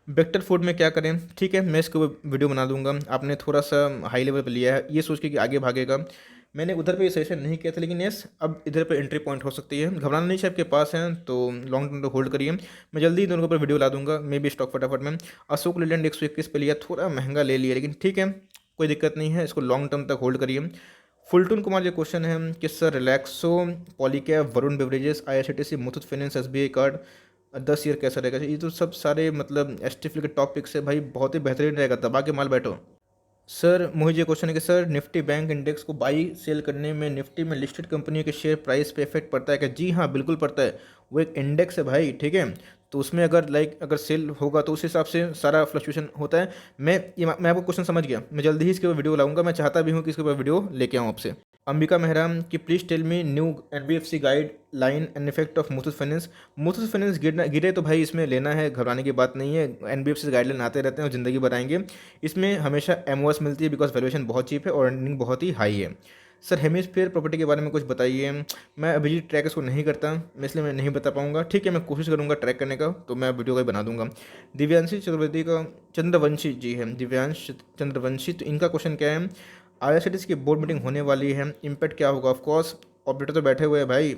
A: वेक्टर फूड में क्या करें, ठीक है, मैं इसको वीडियो बना दूंगा। आपने थोड़ा सा हाई लेवल पर लिया है ये सोच के कि आगे भागेगा, मैंने उधर पे ये सजेशन नहीं किया था, लेकिन यस अब इधर पे एंट्री पॉइंट हो सकती है, घबराना नहीं चाहिए, आपके पास है तो लॉन्ग टर्म तो होल्ड करिए। मैं जल्दी ही दोनों के ऊपर वीडियो ला दूंगा, मे भी स्टॉक फटाफट में। अशोक लेलैंड 121 पे लिया, थोड़ा महंगा ले लिया, लेकिन ठीक है, कोई दिक्कत नहीं है, इसको लॉन्ग टर्म तक होल्ड करिए। फुलटून कुमार जो क्वेश्चन है कि sir Relaxo, Polycab, Varun beverages, IRCTC, Muthoot finance, SBI card 10 year कैसा रहेगा, ये तो सब सारे मतलब STFL के टॉप पिक्स है भाई, बहुत ही बेहतरीन रहेगा, दबा के माल बैठो। सर मुझे ये क्वेश्चन है कि सर निफ्टी बैंक इंडेक्स को बाई सेल करने में निफ्टी में लिस्टेड कंपनियों के शेयर प्राइस पे इफेक्ट पड़ता है क्या? जी हाँ, बिल्कुल पड़ता है। वो एक इंडेक्स है भाई, ठीक है। तो उसमें अगर अगर सेल होगा तो उस हिसाब से सारा फ्लक्चुएशन होता है। मैं आपको क्वेश्चन समझ गया। मैं जल्दी ही इसके ऊपर वीडियो लाऊंगा। मैं चाहता भी हूँ कि इसके ऊपर वीडियो लेके आऊँ आपसे। अंबिका मेहरा कि please tell me new NBFC guideline and effect of Muthoot finance. Muthoot finance गिरे तो भाई इसमें लेना है, घबराने की बात नहीं है। एनबीएफसी गाइडलाइन आते रहते हैं और ज़िंदगी बनाएंगे। इसमें हमेशा एमओएस मिलती है बिकॉज वैल्यूएशन बहुत चीप है और अर्निंग बहुत ही हाई है। सर हेमिस्फीयर प्रॉपर्टी के बारे में कुछ बताइए। मैं अभी ट्रैक इसको नहीं करता, मैं इसलिए मैं नहीं बता पाऊंगा। ठीक है, मैं कोशिश करूंगा ट्रैक करने का, तो मैं वीडियो का ही बना दूंगा। दिव्यांशी चतुर्वेदी का चंद्रवंशी जी है, दिव्यांश चंद्रवंशी। तो इनका क्वेश्चन क्या है, आईआरसीटीसी की बोर्ड मीटिंग होने वाली है, इम्पैक्ट क्या होगा? ऑफकोर्स ऑपरेटर तो बैठे हुए हैं भाई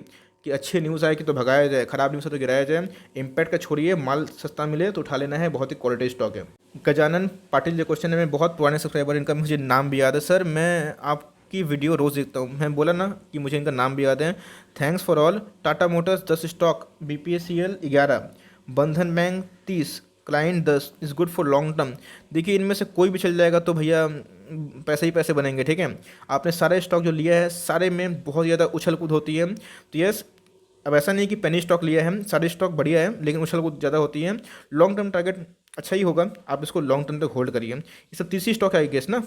A: कि अच्छी न्यूज़ आए कि तो भगाया जाए, खराब न्यूज़ है तो गिराया जाए। इम्पैक्ट का छोड़िए, माल सस्ता मिले तो उठा लेना है, बहुत ही क्वालिटी स्टॉक है। गजानन पाटिल जो क्वेश्चन है, मैं बहुत पुराने सब्सक्राइबर, इनका मुझे नाम भी याद है। सर मैं आपकी वीडियो रोज़ देखता हूँ, मैं बोला ना कि मुझे इनका नाम भी याद है। Thanks for all. Tata motors 10 stock, BPSCL 11, Bandhan bank 30, client 10 is good for long term. देखिए इनमें से कोई भी चल जाएगा तो भैया पैसे ही पैसे बनेंगे, ठीक है। आपने सारे स्टॉक जो लिया है सारे में बहुत ज़्यादा उछल कूद होती है, तो यस। अब ऐसा नहीं कि पेनी स्टॉक लिया है, सारे स्टॉक बढ़िया है लेकिन उछल कूद ज़्यादा होती है। लॉन्ग टर्म टारगेट अच्छा ही होगा, आप इसको लॉन्ग टर्म तक होल्ड करिए। ये सब तीसरी स्टॉक है आई गेस ना,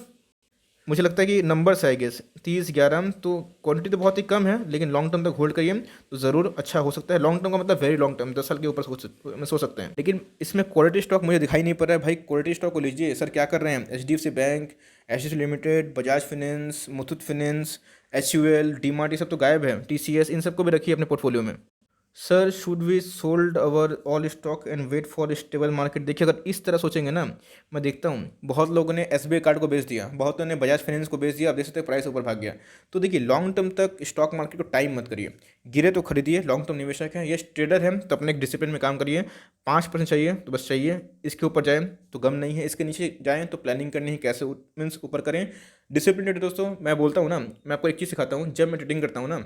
A: मुझे लगता है कि नंबर्स है आई गेस 30-11, तो क्वांटिटी तो बहुत ही कम है लेकिन लॉन्ग टर्म तक होल्ड करिए तो ज़रूर अच्छा हो सकता है। लॉन्ग टर्म का मतलब वेरी लॉन्ग टर्म, 10 साल के ऊपर सोच सकते हैं। लेकिन इसमें क्वालिटी स्टॉक मुझे दिखाई नहीं पड़ रहा है भाई। क्वालिटी स्टॉक को लीजिए। सर क्या कर रहे हैं, HDFC bank, HDFC limited, Bajaj finance, Muthoot finance, HUL, DMart, ये सब तो गायब है। टीसीएस, इन सबको भी रखिए अपने पोर्टफोलियो में। Sir should we sold our all stock and wait for stable market? देखिए अगर इस तरह सोचेंगे ना, मैं देखता हूँ बहुत लोगों ने एसबीआई कार्ड को बेच दिया, बहुतों ने बजाज फाइनेंस को बेच दिया, आप देख सकते हैं प्राइस ऊपर भाग गया। तो देखिए लॉन्ग टर्म तक स्टॉक मार्केट को टाइम मत करिए, गिरे तो खरीदिए। लॉन्ग टर्म निवेशक है, ये ट्रेडर है तो अपने एक डिसिप्लिन में काम करिए। 5% चाहिए तो बस चाहिए, इसके ऊपर जाएँ तो गम नहीं है, इसके नीचे जाएँ तो प्लानिंग करनी है कैसे मीन्स ऊपर करें। डिसिप्लिन ट्रेडर दोस्तों, मैं बोलता हूँ ना, मैं आपको एक चीज़ सिखाता हूँ। जब मैं ट्रेडिंग करता हूँ ना,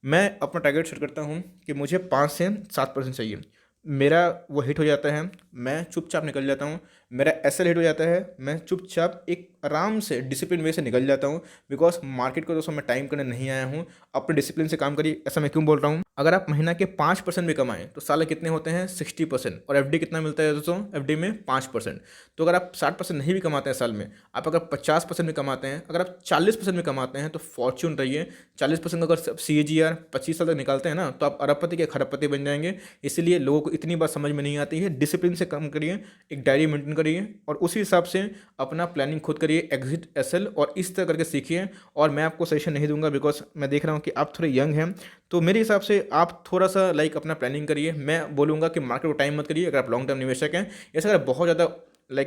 A: मैं अपना टारगेट सेट करता हूँ कि मुझे 5 से 7% चाहिए। मेरा वो हिट हो जाता है, मैं चुपचाप निकल जाता हूँ। मेरा एसएल हिट हो जाता है, मैं चुपचाप एक आराम से डिसिप्लिन वे से निकल जाता हूँ। बिकॉज मार्केट को दोस्तों मैं टाइम करने नहीं आया हूँ। अपने डिसिप्लिन से काम करिए। ऐसा मैं क्यों बोल रहा हूँ, अगर आप महीना के 5% भी कमाएं तो साल कितने होते हैं 60%। और एफडी कितना मिलता है दोस्तों, एफडी में 5%। तो अगर आप 60% नहीं भी कमाते हैं साल में, आप अगर 50% भी कमाते हैं, अगर आप 40% भी कमाते हैं तो फॉर्च्यून रहिए। 40% का अगर CAGR 25 साल तक निकालते हैं ना, तो आप अरबपति के खरबपति बन जाएंगे। इसलिए लोगों को इतनी बात समझ में नहीं आती है। डिसिप्लिन से काम करिए, एक डायरी मेंटेन करिए और उसी हिसाब से अपना प्लानिंग खुद करिए, एग्जिट एसएल और इस तरह करके सीखिए। और मैं आपको सजेशन नहीं दूंगा बिकॉज मैं देख रहा हूँ कि आप थोड़े यंग हैं, तो मेरे हिसाब से आप थोड़ा सा अपना प्लानिंग करिए। मैं बोलूँगा कि मार्केट को टाइम मत करिए अगर आप लॉन्ग टर्म निवेशक हैं। ऐसा अगर बहुत ज़्यादा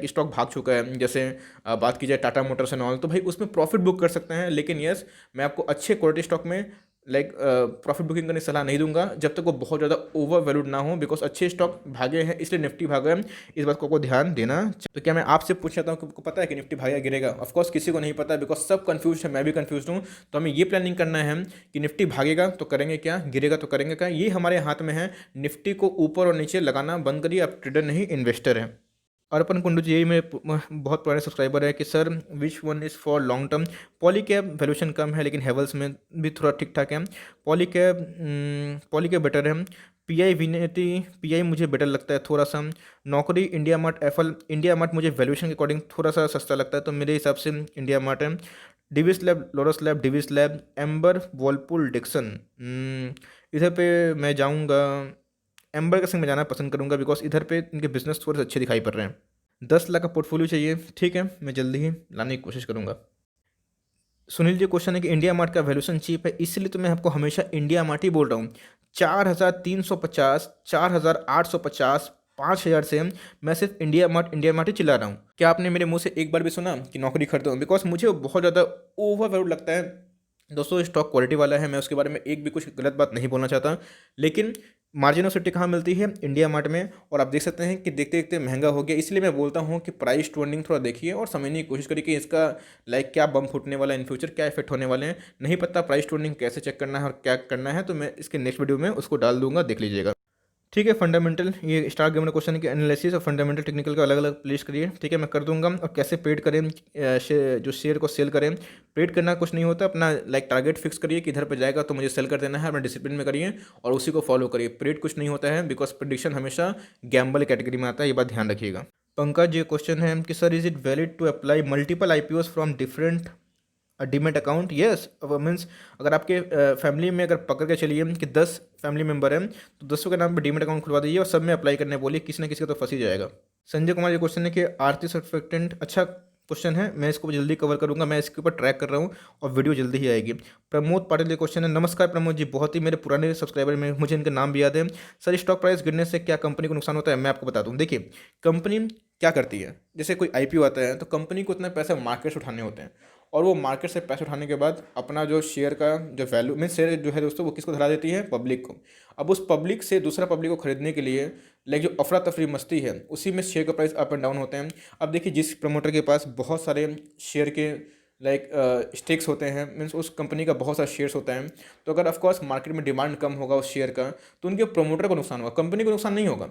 A: स्टॉक भाग चुका है, जैसे बात की जाए टाटा मोटर्स एंड ऑल, तो भाई उसमें प्रॉफिट बुक कर सकते हैं। लेकिन यस, मैं आपको अच्छे क्वालिटी स्टॉक में प्रॉफिट बुकिंग करने की सलाह नहीं दूंगा जब तक वो बहुत ज़्यादा ओवर वैल्यूड ना हो। बिकॉज अच्छे स्टॉक भागे हैं इसलिए निफ्टी भागा है, इस बात को ध्यान देना। तो क्या मैं आपसे पूछ चाहता हूँ कि आपको पता है कि निफ्टी भागा गिरेगा? ऑफकोर्स किसी को नहीं पता बिकॉज सब कंफ्यूज है, मैं भी कंफ्यूज हूँ। तो हमें ये प्लानिंग करना है कि निफ्टी भागेगा तो करेंगे क्या, गिरेगा तो करेंगे क्या, ये हमारे हाथ में है। निफ्टी को ऊपर और नीचे लगाना बंद करिए, आप ट्रेडर नहीं इन्वेस्टर हैं। और अपन कुंडू जी, यही मेरे बहुत पुराने सब्सक्राइबर है कि sir which one is for long term? Polycab valuation कम है लेकिन हेवल्स में भी थोड़ा ठीक ठाक है। पॉलीकैब बेटर है। पीआई विनेटी, पीआई मुझे बेटर लगता है थोड़ा सा। Naukri, India mart, Affle. India mart मुझे वैल्यूशन के अकॉर्डिंग थोड़ा सा सस्ता लगता है तो मेरे हिसाब से इंडिया मार्ट है। Divis lab, Laurus lab, Divis lab, Amber, Whirlpool, Dixon. इधर पे मैं जाऊँगा, एम्बर के संग में जाना पसंद करूंगा बिकॉज इधर पे इनके बिजनेस थोड़े से अच्छे दिखाई पड़ रहे हैं। 10 लाख का पोर्टफोलियो चाहिए, ठीक है, मैं जल्दी ही लाने की कोशिश करूंगा। सुनील जी क्वेश्चन है कि इंडिया मार्ट का वैल्यूशन चीप है, इसलिए तो मैं आपको हमेशा इंडिया मार्ट ही बोल रहा हूँ। 4,350, 4,850, 5,000 से मैं सिर्फ इंडिया मार्ट ही चिल्ला रहा हूँ। क्या आपने मेरे मुंह से एक बार भी सुना कि नौकरी खरीदो? बिकॉज मुझे वो बहुत ज़्यादा ओवर वैल्यू लगता है। दोस्तों स्टॉक क्वालिटी वाला है, मैं उसके बारे में एक भी कुछ गलत बात नहीं बोलना चाहता। लेकिन मार्जिन ऑफ सेफ्टी कहाँ मिलती है? इंडिया मार्ट में। और आप देख सकते हैं कि देखते देखते महंगा हो गया। इसलिए मैं बोलता हूँ कि प्राइस टू अर्निंग थोड़ा देखिए और समझने की कोशिश करिए कि इसका क्या बम फूटने वाला है इन फ्यूचर, क्या इफेक्ट होने वाले हैं। नहीं पता प्राइस टू अर्निंग कैसे चेक करना है और क्या करना है, तो मैं इसके नेक्स्ट वीडियो में उसको डाल दूंगा, देख लीजिएगा। ठीक है। फंडामेंटल, ये स्टार गेम क्वेश्चन है कि एनालिसिस और फंडामेंटल टेक्निकल का अलग अलग प्लेस करिए। ठीक है, मैं कर दूंगा। और कैसे पेड करें, जो शेयर को सेल करें। पेड करना कुछ नहीं होता, अपना टारगेट फिक्स करिए कि इधर पे जाएगा तो मुझे सेल कर देना है, अपना डिसिप्लिन में करिए और उसी को फॉलो करिए। पेड कुछ नहीं होता है, बिकॉज प्रेडिक्शन हमेशा गैम्बल कैटेगरी में आता है, ये बात ध्यान रखिएगा। पंकज, ये क्वेश्चन है कि sir, is it valid to apply multiple IPOs from different demat account? Yes, means अगर आपके फैमिली में अगर पकड़ के चलिए कि 10 फैमिली मेंबर हैं तो 10 के नाम पे डीमेट अकाउंट खुलवा दीजिए और सब में अप्लाई करने बोलिए, किसी ना किसी का तो फंस ही जाएगा। संजय कुमार, ये क्वेश्चन है कि आरती सर्टिफिकेट, अच्छा क्वेश्चन है, मैं इसको जल्दी कवर करूंगा, मैं इसके ऊपर ट्रैक कर रहा हूँ और वीडियो जल्दी ही आएगी। प्रमोद पाटिल, ये क्वेश्चन है। नमस्कार प्रमोद जी, बहुत ही मेरे पुराने सब्सक्राइबर में, मुझे इनके नाम भी याद है। सर, स्टॉक प्राइस गिरने से क्या कंपनी को नुकसान होता है? मैं आपको बता दूं, देखिए कंपनी क्या करती है, जैसे कोई आईपीओ आता है तो कंपनी को इतना पैसा मार्केट से उठाने होते हैं और वो मार्केट से पैसे उठाने के बाद अपना जो शेयर का जो वैल्यू मीन शेयर जो है दोस्तों, वो किसको धरा देती है? पब्लिक को। अब उस पब्लिक से दूसरा पब्लिक को खरीदने के लिए जो अफरा तफरी मस्ती है, उसी में शेयर का प्राइस अप एंड डाउन होते हैं। अब देखिए, जिस प्रमोटर के पास बहुत सारे शेयर के स्टेक्स होते हैं, मीन्स उस कंपनी का बहुत सारा शेयर्स होता है, तो अगर ऑफकोर्स मार्केट में डिमांड कम होगा उस शेयर का तो उनके प्रमोटर को नुकसान होगा, कंपनी को नुकसान नहीं होगा।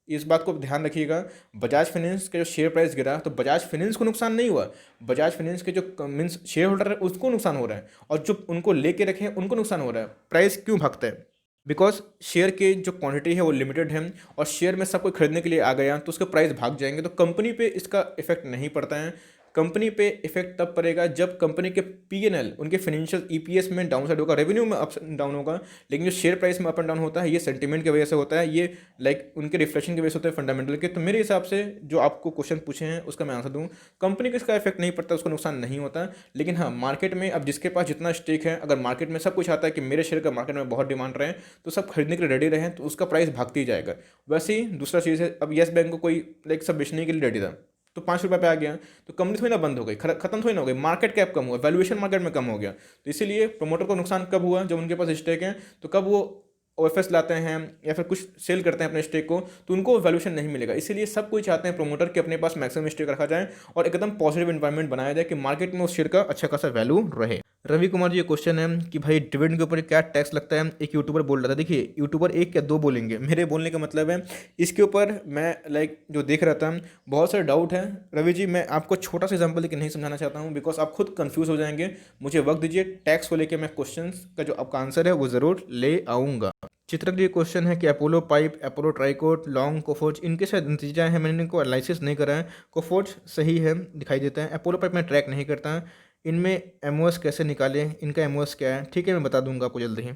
A: इस बात को ध्यान रखिएगा। बजाज फाइनेंस का जो शेयर प्राइस गिरा तो बजाज फाइनेंस को नुकसान नहीं हुआ, बजाज फाइनेंस के जो मीन्स शेयर होल्डर है उसको नुकसान हो रहा है और जो उनको लेके रखे हैं उनको नुकसान हो रहा है। प्राइस क्यों भागता है? बिकॉज शेयर की जो क्वांटिटी है वो लिमिटेड है और शेयर में सब कोई खरीदने के लिए आ गया तो उसके प्राइस भाग जाएंगे, तो कंपनी पे इसका इफेक्ट नहीं पड़ता है। कंपनी पे इफेक्ट तब पड़ेगा जब कंपनी के पीएनएल, उनके फाइनेंशियल ईपीएस में डाउन साइड होगा, रेवेन्यू में अप डाउन होगा, लेकिन जो शेयर प्राइस में अप एंड डाउन होता है ये सेंटिमेंट की वजह से होता है, ये उनके रिफ्लेक्शन की वजह से होता है फंडामेंटल के। तो मेरे हिसाब से जो आपको क्वेश्चन पूछे हैं उसका मैं आंसर दूँ, कंपनी को इसका इफेक्ट नहीं पड़ता, उसको नुकसान नहीं होता। लेकिन हाँ, मार्केट में अब जिसके पास जितना स्टेक है, अगर मार्केट में सब कुछ आता है कि मेरे शेयर का मार्केट में बहुत डिमांड रहे तो सब खरीदने के लिए रेडी रहे तो उसका प्राइस भागती ही जाएगा। वैसे ही दूसरा चीज़ है, अब येस बैंक को कोई सब बेचने के लिए रेडी था तो 5 रुपये पे आ गया तो कंपनी थोड़ी ना बंद हो गई, खत्म थोड़ी ना हो गई, मार्केट कैप कम हुआ, वैल्यूएशन मार्केट में कम हो गया। तो इसीलिए प्रमोटर को नुकसान कब हुआ? जब उनके पास स्टेक है तो कब वो ओएफएस लाते हैं या फिर कुछ सेल करते हैं अपने स्टेक को तो उनको वैल्यूएशन नहीं मिलेगा। इसीलिए सब कोई चाहते हैं प्रमोटर के अपने पास मैक्सिमम स्टेक रखा जाए और एकदम पॉजिटिव इन्वायरमेंट बनाया जाए कि मार्केट में उस शेयर का अच्छा खासा वैल्यू रहे। रवि कुमार जी, ये क्वेश्चन है कि भाई डिविडेंड के ऊपर क्या टैक्स लगता है? एक यूट्यूबर बोल रहा था। देखिए, यूट्यूबर एक या दो बोलेंगे, मेरे बोलने का मतलब है इसके ऊपर मैं जो देख रहा था बहुत सारे डाउट है। रवि जी, मैं आपको छोटा सा एग्जांपल देकर नहीं समझाना चाहता हूँ बिकॉज आप खुद कंफ्यूज हो जाएंगे, मुझे वक्त दीजिए। टैक्स को लेकर मैं क्वेश्चन का जो आपका आंसर है वो ज़रूर ले आऊँगा। चित्रक जी, क्वेश्चन है कि Apollo pipe, Apollo tricot, long, Coforge, इनके शायद नतीजा है, मैंने इनको एनालिसिस नहीं करा है। कोफोर्ज सही है, दिखाई देता है। अपोलो पाइप मैं ट्रैक नहीं करता। इनमें एमओएस कैसे निकालें, इनका एमओएस क्या है? ठीक है, मैं बता दूंगा आपको जल्दी ही।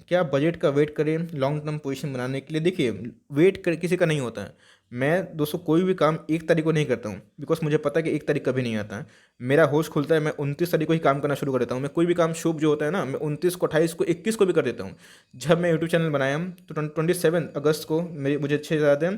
A: क्या बजट का वेट करें लॉन्ग टर्म पोजीशन बनाने के लिए? देखिए, वेट कर किसी का नहीं होता है। मैं दोस्तों कोई भी काम 1 तारीख को नहीं करता हूँ बिकॉज मुझे पता है कि 1 तारीख कभी नहीं आता है। मेरा होश खुलता है, मैं 29 तारीख को ही काम करना शुरू कर देता हूँ। मैं कोई भी काम शुभ जो होता है ना, मैं 29 को, 28 को, 21 को भी कर देता हूँ। जब मैं यूट्यूब चैनल बनाया तो 27 अगस्त को मुझे अच्छे से याद है,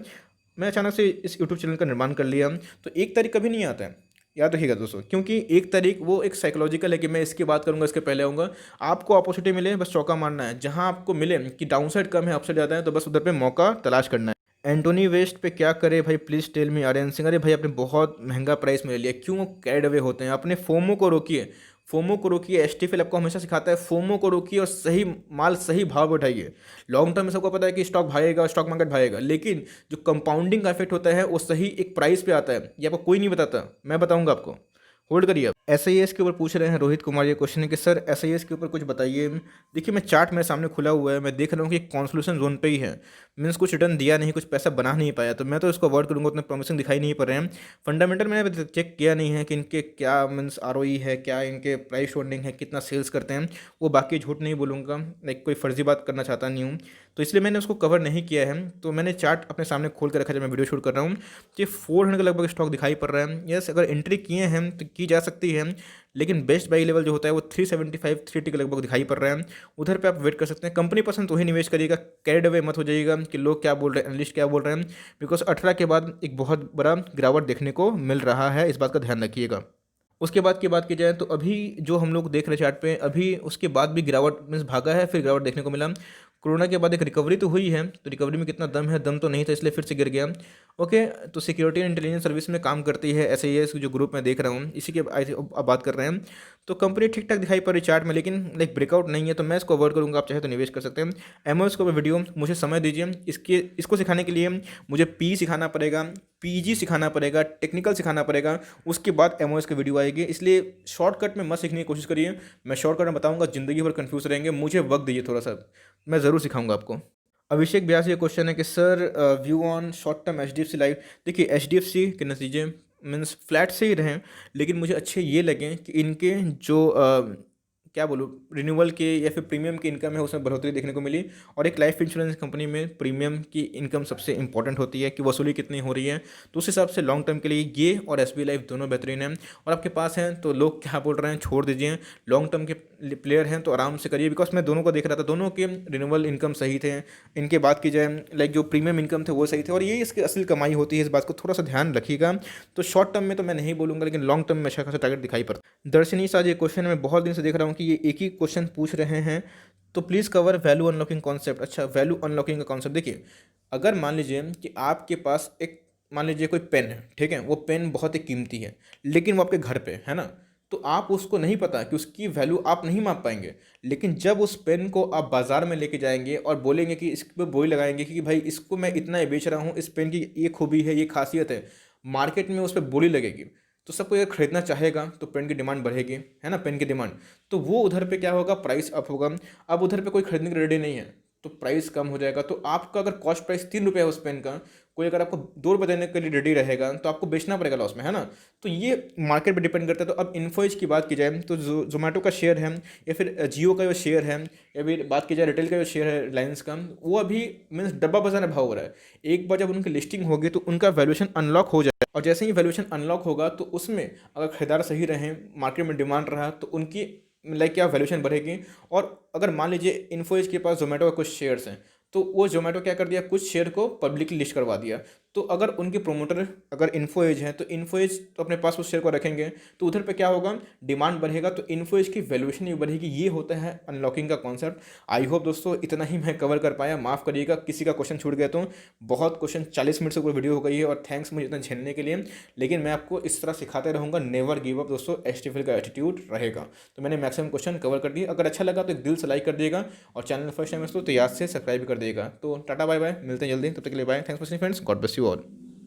A: मैं अचानक से इस यूट्यूब चैनल का निर्माण कर लिया। तो 1 तारीख कभी नहीं आता है, याद रखिएगा दोस्तों, क्योंकि 1 तारीख वो एक साइकोलॉजिकल है कि मैं इसकी बात करूंगा, इसके पहले आऊँगा। आपको अपॉर्चुनिटी मिले बस चौका मारना है, जहां आपको मिले कि डाउनसाइड कम है अपसाइड ज़्यादा है तो बस उधर पे मौका तलाश करना है। एंटोनी वेस्ट पे क्या करे भाई, please tell me. Aryan Singh, अरे भाई आपने बहुत महंगा प्राइस में ले लिया, क्यों कैड अवे होते हैं? अपने फोमो को रोकिए, फोमो को रोकिए। एसटीफिल आपको हमेशा सिखाता है फोमो को रोकिए और सही माल सही भाव पर उठाइए। लॉन्ग टर्म में सबको पता है कि स्टॉक भागेगा, स्टॉक मार्केट भागेगा, लेकिन जो कंपाउंडिंग का इफेक्ट होता है वो सही एक प्राइस पे आता है, ये आपको कोई नहीं बताता, मैं बताऊंगा आपको। होल्ड करिए। एसआईएस के ऊपर पूछ रहे हैं रोहित कुमार, ये क्वेश्चन है कि सर एसआईएस के ऊपर कुछ बताइए। देखिए, मैं चार्ट मेरे सामने खुला हुआ है, मैं देख रहा हूँ कि कॉन्सोल्यूशन जोन पे ही है, मीन्स कुछ रिटर्न दिया नहीं, कुछ पैसा बना नहीं पाया, तो मैं तो इसको अवॉइड करूँगा, उतने प्रॉमिसिंग दिखाई नहीं पड़ रहे हैं। फंडामेंटल मैंने अभी चेक किया नहीं है कि इनके क्या मीन्स आरओई है, क्या इनके प्राइस होल्डिंग है, कितना सेल्स करते हैं, वो बाकी झूठ नहीं बोलूँगा, कोई फर्जी बात करना चाहता नहीं हूँ, तो इसलिए मैंने उसको कवर नहीं किया है। तो मैंने चार्ट अपने सामने खोल कर रखा है जब मैं वीडियो शूट कर रहा हूँ कि 400 के लगभग स्टॉक दिखाई पड़ रहा है। यस, अगर एंट्री किए हैं तो की जा सकती है, लेकिन बेस्ट बाई लेवल जो होता है वो 375 380 के लगभग दिखाई पड़ रहा है, उधर पे आप वेट कर सकते हैं। कंपनी पसंद तो ही निवेश करिएगा, कैरिड अवे मत हो जाइएगा कि लोग क्या बोल रहे हैं, एनालिस्ट क्या बोल रहे हैं, बिकॉज 18 के बाद एक बहुत बड़ा गिरावट देखने को मिल रहा है, इस बात का ध्यान रखिएगा। उसके बाद की बात की जाए तो अभी जो हम लोग देख रहे चार्ट पे, अभी उसके बाद भी गिरावट मीन्स भागा है, फिर गिरावट देखने को मिला। कोरोना के बाद एक रिकवरी तो हुई है, तो रिकवरी में कितना दम है, दम तो नहीं था, इसलिए फिर से गिर गया। ओके, तो सिक्योरिटी एंड इंटेलिजेंस सर्विस में काम करती है एसआईएस जो ग्रुप में देख रहा हूँ, इसी के अब बात कर रहे हैं। तो कंपनी ठीक ठाक दिखाई पड़ रही चार्ट में, लेकिन लाइक ब्रेकआउट नहीं है, तो मैं इसको अवॉइड करूँगा। आप चाहे तो निवेश कर सकते हैं। एमओएस को वीडियो मुझे समय दीजिए, इसको सिखाने के लिए मुझे पी सिखाना पड़ेगा, पीजी सिखाना पड़ेगा, टेक्निकल सिखाना पड़ेगा, उसके बाद एमओएस की वीडियो आएगी। इसलिए शॉर्टकट में मत सीखने की कोशिश करिए। मैं शॉर्टकट में बताऊंगा, ज़िंदगी भर कंफ्यूज रहेंगे। मुझे वक्त दीजिए थोड़ा सा, मैं ज़रूर सिखाऊंगा आपको। अभिषेक व्यास ये क्वेश्चन है कि sir view on short term HDFC life. देखिए एचडीएफसी के नतीजे मीन्स फ्लैट से ही रहें, लेकिन मुझे अच्छे ये लगे कि इनके जो क्या बोलूँ, रिन्यूअल के या फिर प्रीमियम की इनकम है उसमें बढ़ोतरी देखने को मिली। और एक लाइफ इंश्योरेंस कंपनी में प्रीमियम की इनकम सबसे इंपॉर्टेंट होती है कि वसूली कितनी हो रही है। तो उस हिसाब से लॉन्ग टर्म के लिए ये और एसबी लाइफ दोनों बेहतरीन हैं। और आपके पास हैं तो लोग क्या बोल रहे हैं छोड़ दीजिए, लॉन्ग टर्म के प्लेयर हैं तो आराम से करिए। बिकॉज मैं दोनों को देख रहा था, दोनों के रिन्यूअल इनकम सही थे। इनके बात की जाए लाइक जो प्रीमियम इनकम थे वो सही थे, और ये इसकी असली कमाई होती है। इस बात को थोड़ा सा ध्यान रखिएगा। तो शॉर्ट टर्म में तो मैं नहीं बोलूँगा, लेकिन लॉन्ग टर्म में अच्छा खासा टारगेट दिखाई पड़ता है। दर्शनी साज ये क्वेश्चन मैं बहुत दिन से देख रहा हूँ कि ये एक ही क्वेश्चन पूछ रहे हैं, तो please cover value unlocking concept. अच्छा, वैल्यू अनलॉकिंग का कॉन्सेप्ट देखिए, अगर मान लीजिए कि आपके पास एक, मान लीजिए कोई पेन है, ठीक है, वो पेन बहुत ही कीमती है, लेकिन वो आपके घर पे है ना, तो आप उसको नहीं पता कि उसकी वैल्यू आप नहीं माप पाएंगे। लेकिन जब उस पेन को आप बाज़ार में लेके जाएंगे और बोलेंगे कि इस पर बोली लगाएंगे कि भाई इसको मैं इतना ही बेच रहा हूँ, इस पेन की ये खूबी है, ये खासियत है, मार्केट में उस पर बोली लगेगी, तो सबको अगर खरीदना चाहेगा तो पेन की डिमांड बढ़ेगी, है ना, पेन की डिमांड। तो वो उधर पे क्या होगा, प्राइस अप होगा। अब उधर पे कोई खरीदने के रेडी नहीं है, तो प्राइस कम हो जाएगा। तो आपका अगर कॉस्ट प्राइस 3 रुपये है उस पेन का, कोई अगर आपको 2 रुपये देने के लिए रेडी रहेगा, तो आपको बेचना पड़ेगा लॉस में, है ना। तो ये मार्केट पे डिपेंड करता है। तो अब इन्फोएज की बात की जाए तो जोमेटो का शेयर है, या फिर जियो का जो शेयर है, या फिर बात की जाए रिटेल का जो शेयर है रिलायंस का, वो अभी मीन्स डब्बा बाजार में भाव हो रहा है। एक बार जब उनकी लिस्टिंग होगी तो उनका वैल्यूएशन अनलॉक हो जाए, और जैसे ही वैल्यूएशन अनलॉक होगा तो उसमें अगर खरीदार सही रहे, मार्केट में डिमांड रहा, तो उनकी लाइक क्या वैल्यूएशन बढ़ेगी। और अगर मान लीजिए इन्फोएज के पास जोमेटो का कुछ शेयर्स हैं, तो वो जोमेटो क्या कर दिया, कुछ शेयर को पब्लिकली लिस्ट करवा दिया। तो अगर उनके प्रोमोटर अगर इन्फोएज हैं, तो इन्फोएज तो अपने पास उस शेयर को रखेंगे, तो उधर पे क्या होगा, डिमांड बढ़ेगा, तो इन्फोएज की वैल्यूएशन भी बढ़ेगी। ये होता है अनलॉकिंग का कॉन्सेप्ट। आई होप दोस्तों इतना ही मैं कवर कर पाया, माफ़ करिएगा किसी का क्वेश्चन छूट गया तो। बहुत क्वेश्चन, 40 मिनट से ऊपर वीडियो हो गई है, और थैंक्स मुझे इतना झेलने के लिए। लेकिन मैं आपको इस तरह सिखाते रहूँगा, नेवर गिव अप दोस्तों, एचटीएफएल का एटीट्यूड रहेगा। तो मैंने मैक्सिमम क्वेश्चन कवर कर दिए। अगर अच्छा लगा तो एक दिल से लाइक कर दिएगा, और चैनल फर्स्ट टाइम दोस्तों तो याद से सब्सक्राइब कर दिएगा। तो टाटा बाय बाय, मिलते हैं जल्दी, तब तक के लिए bye. Thanks for watching friends, God bless you all.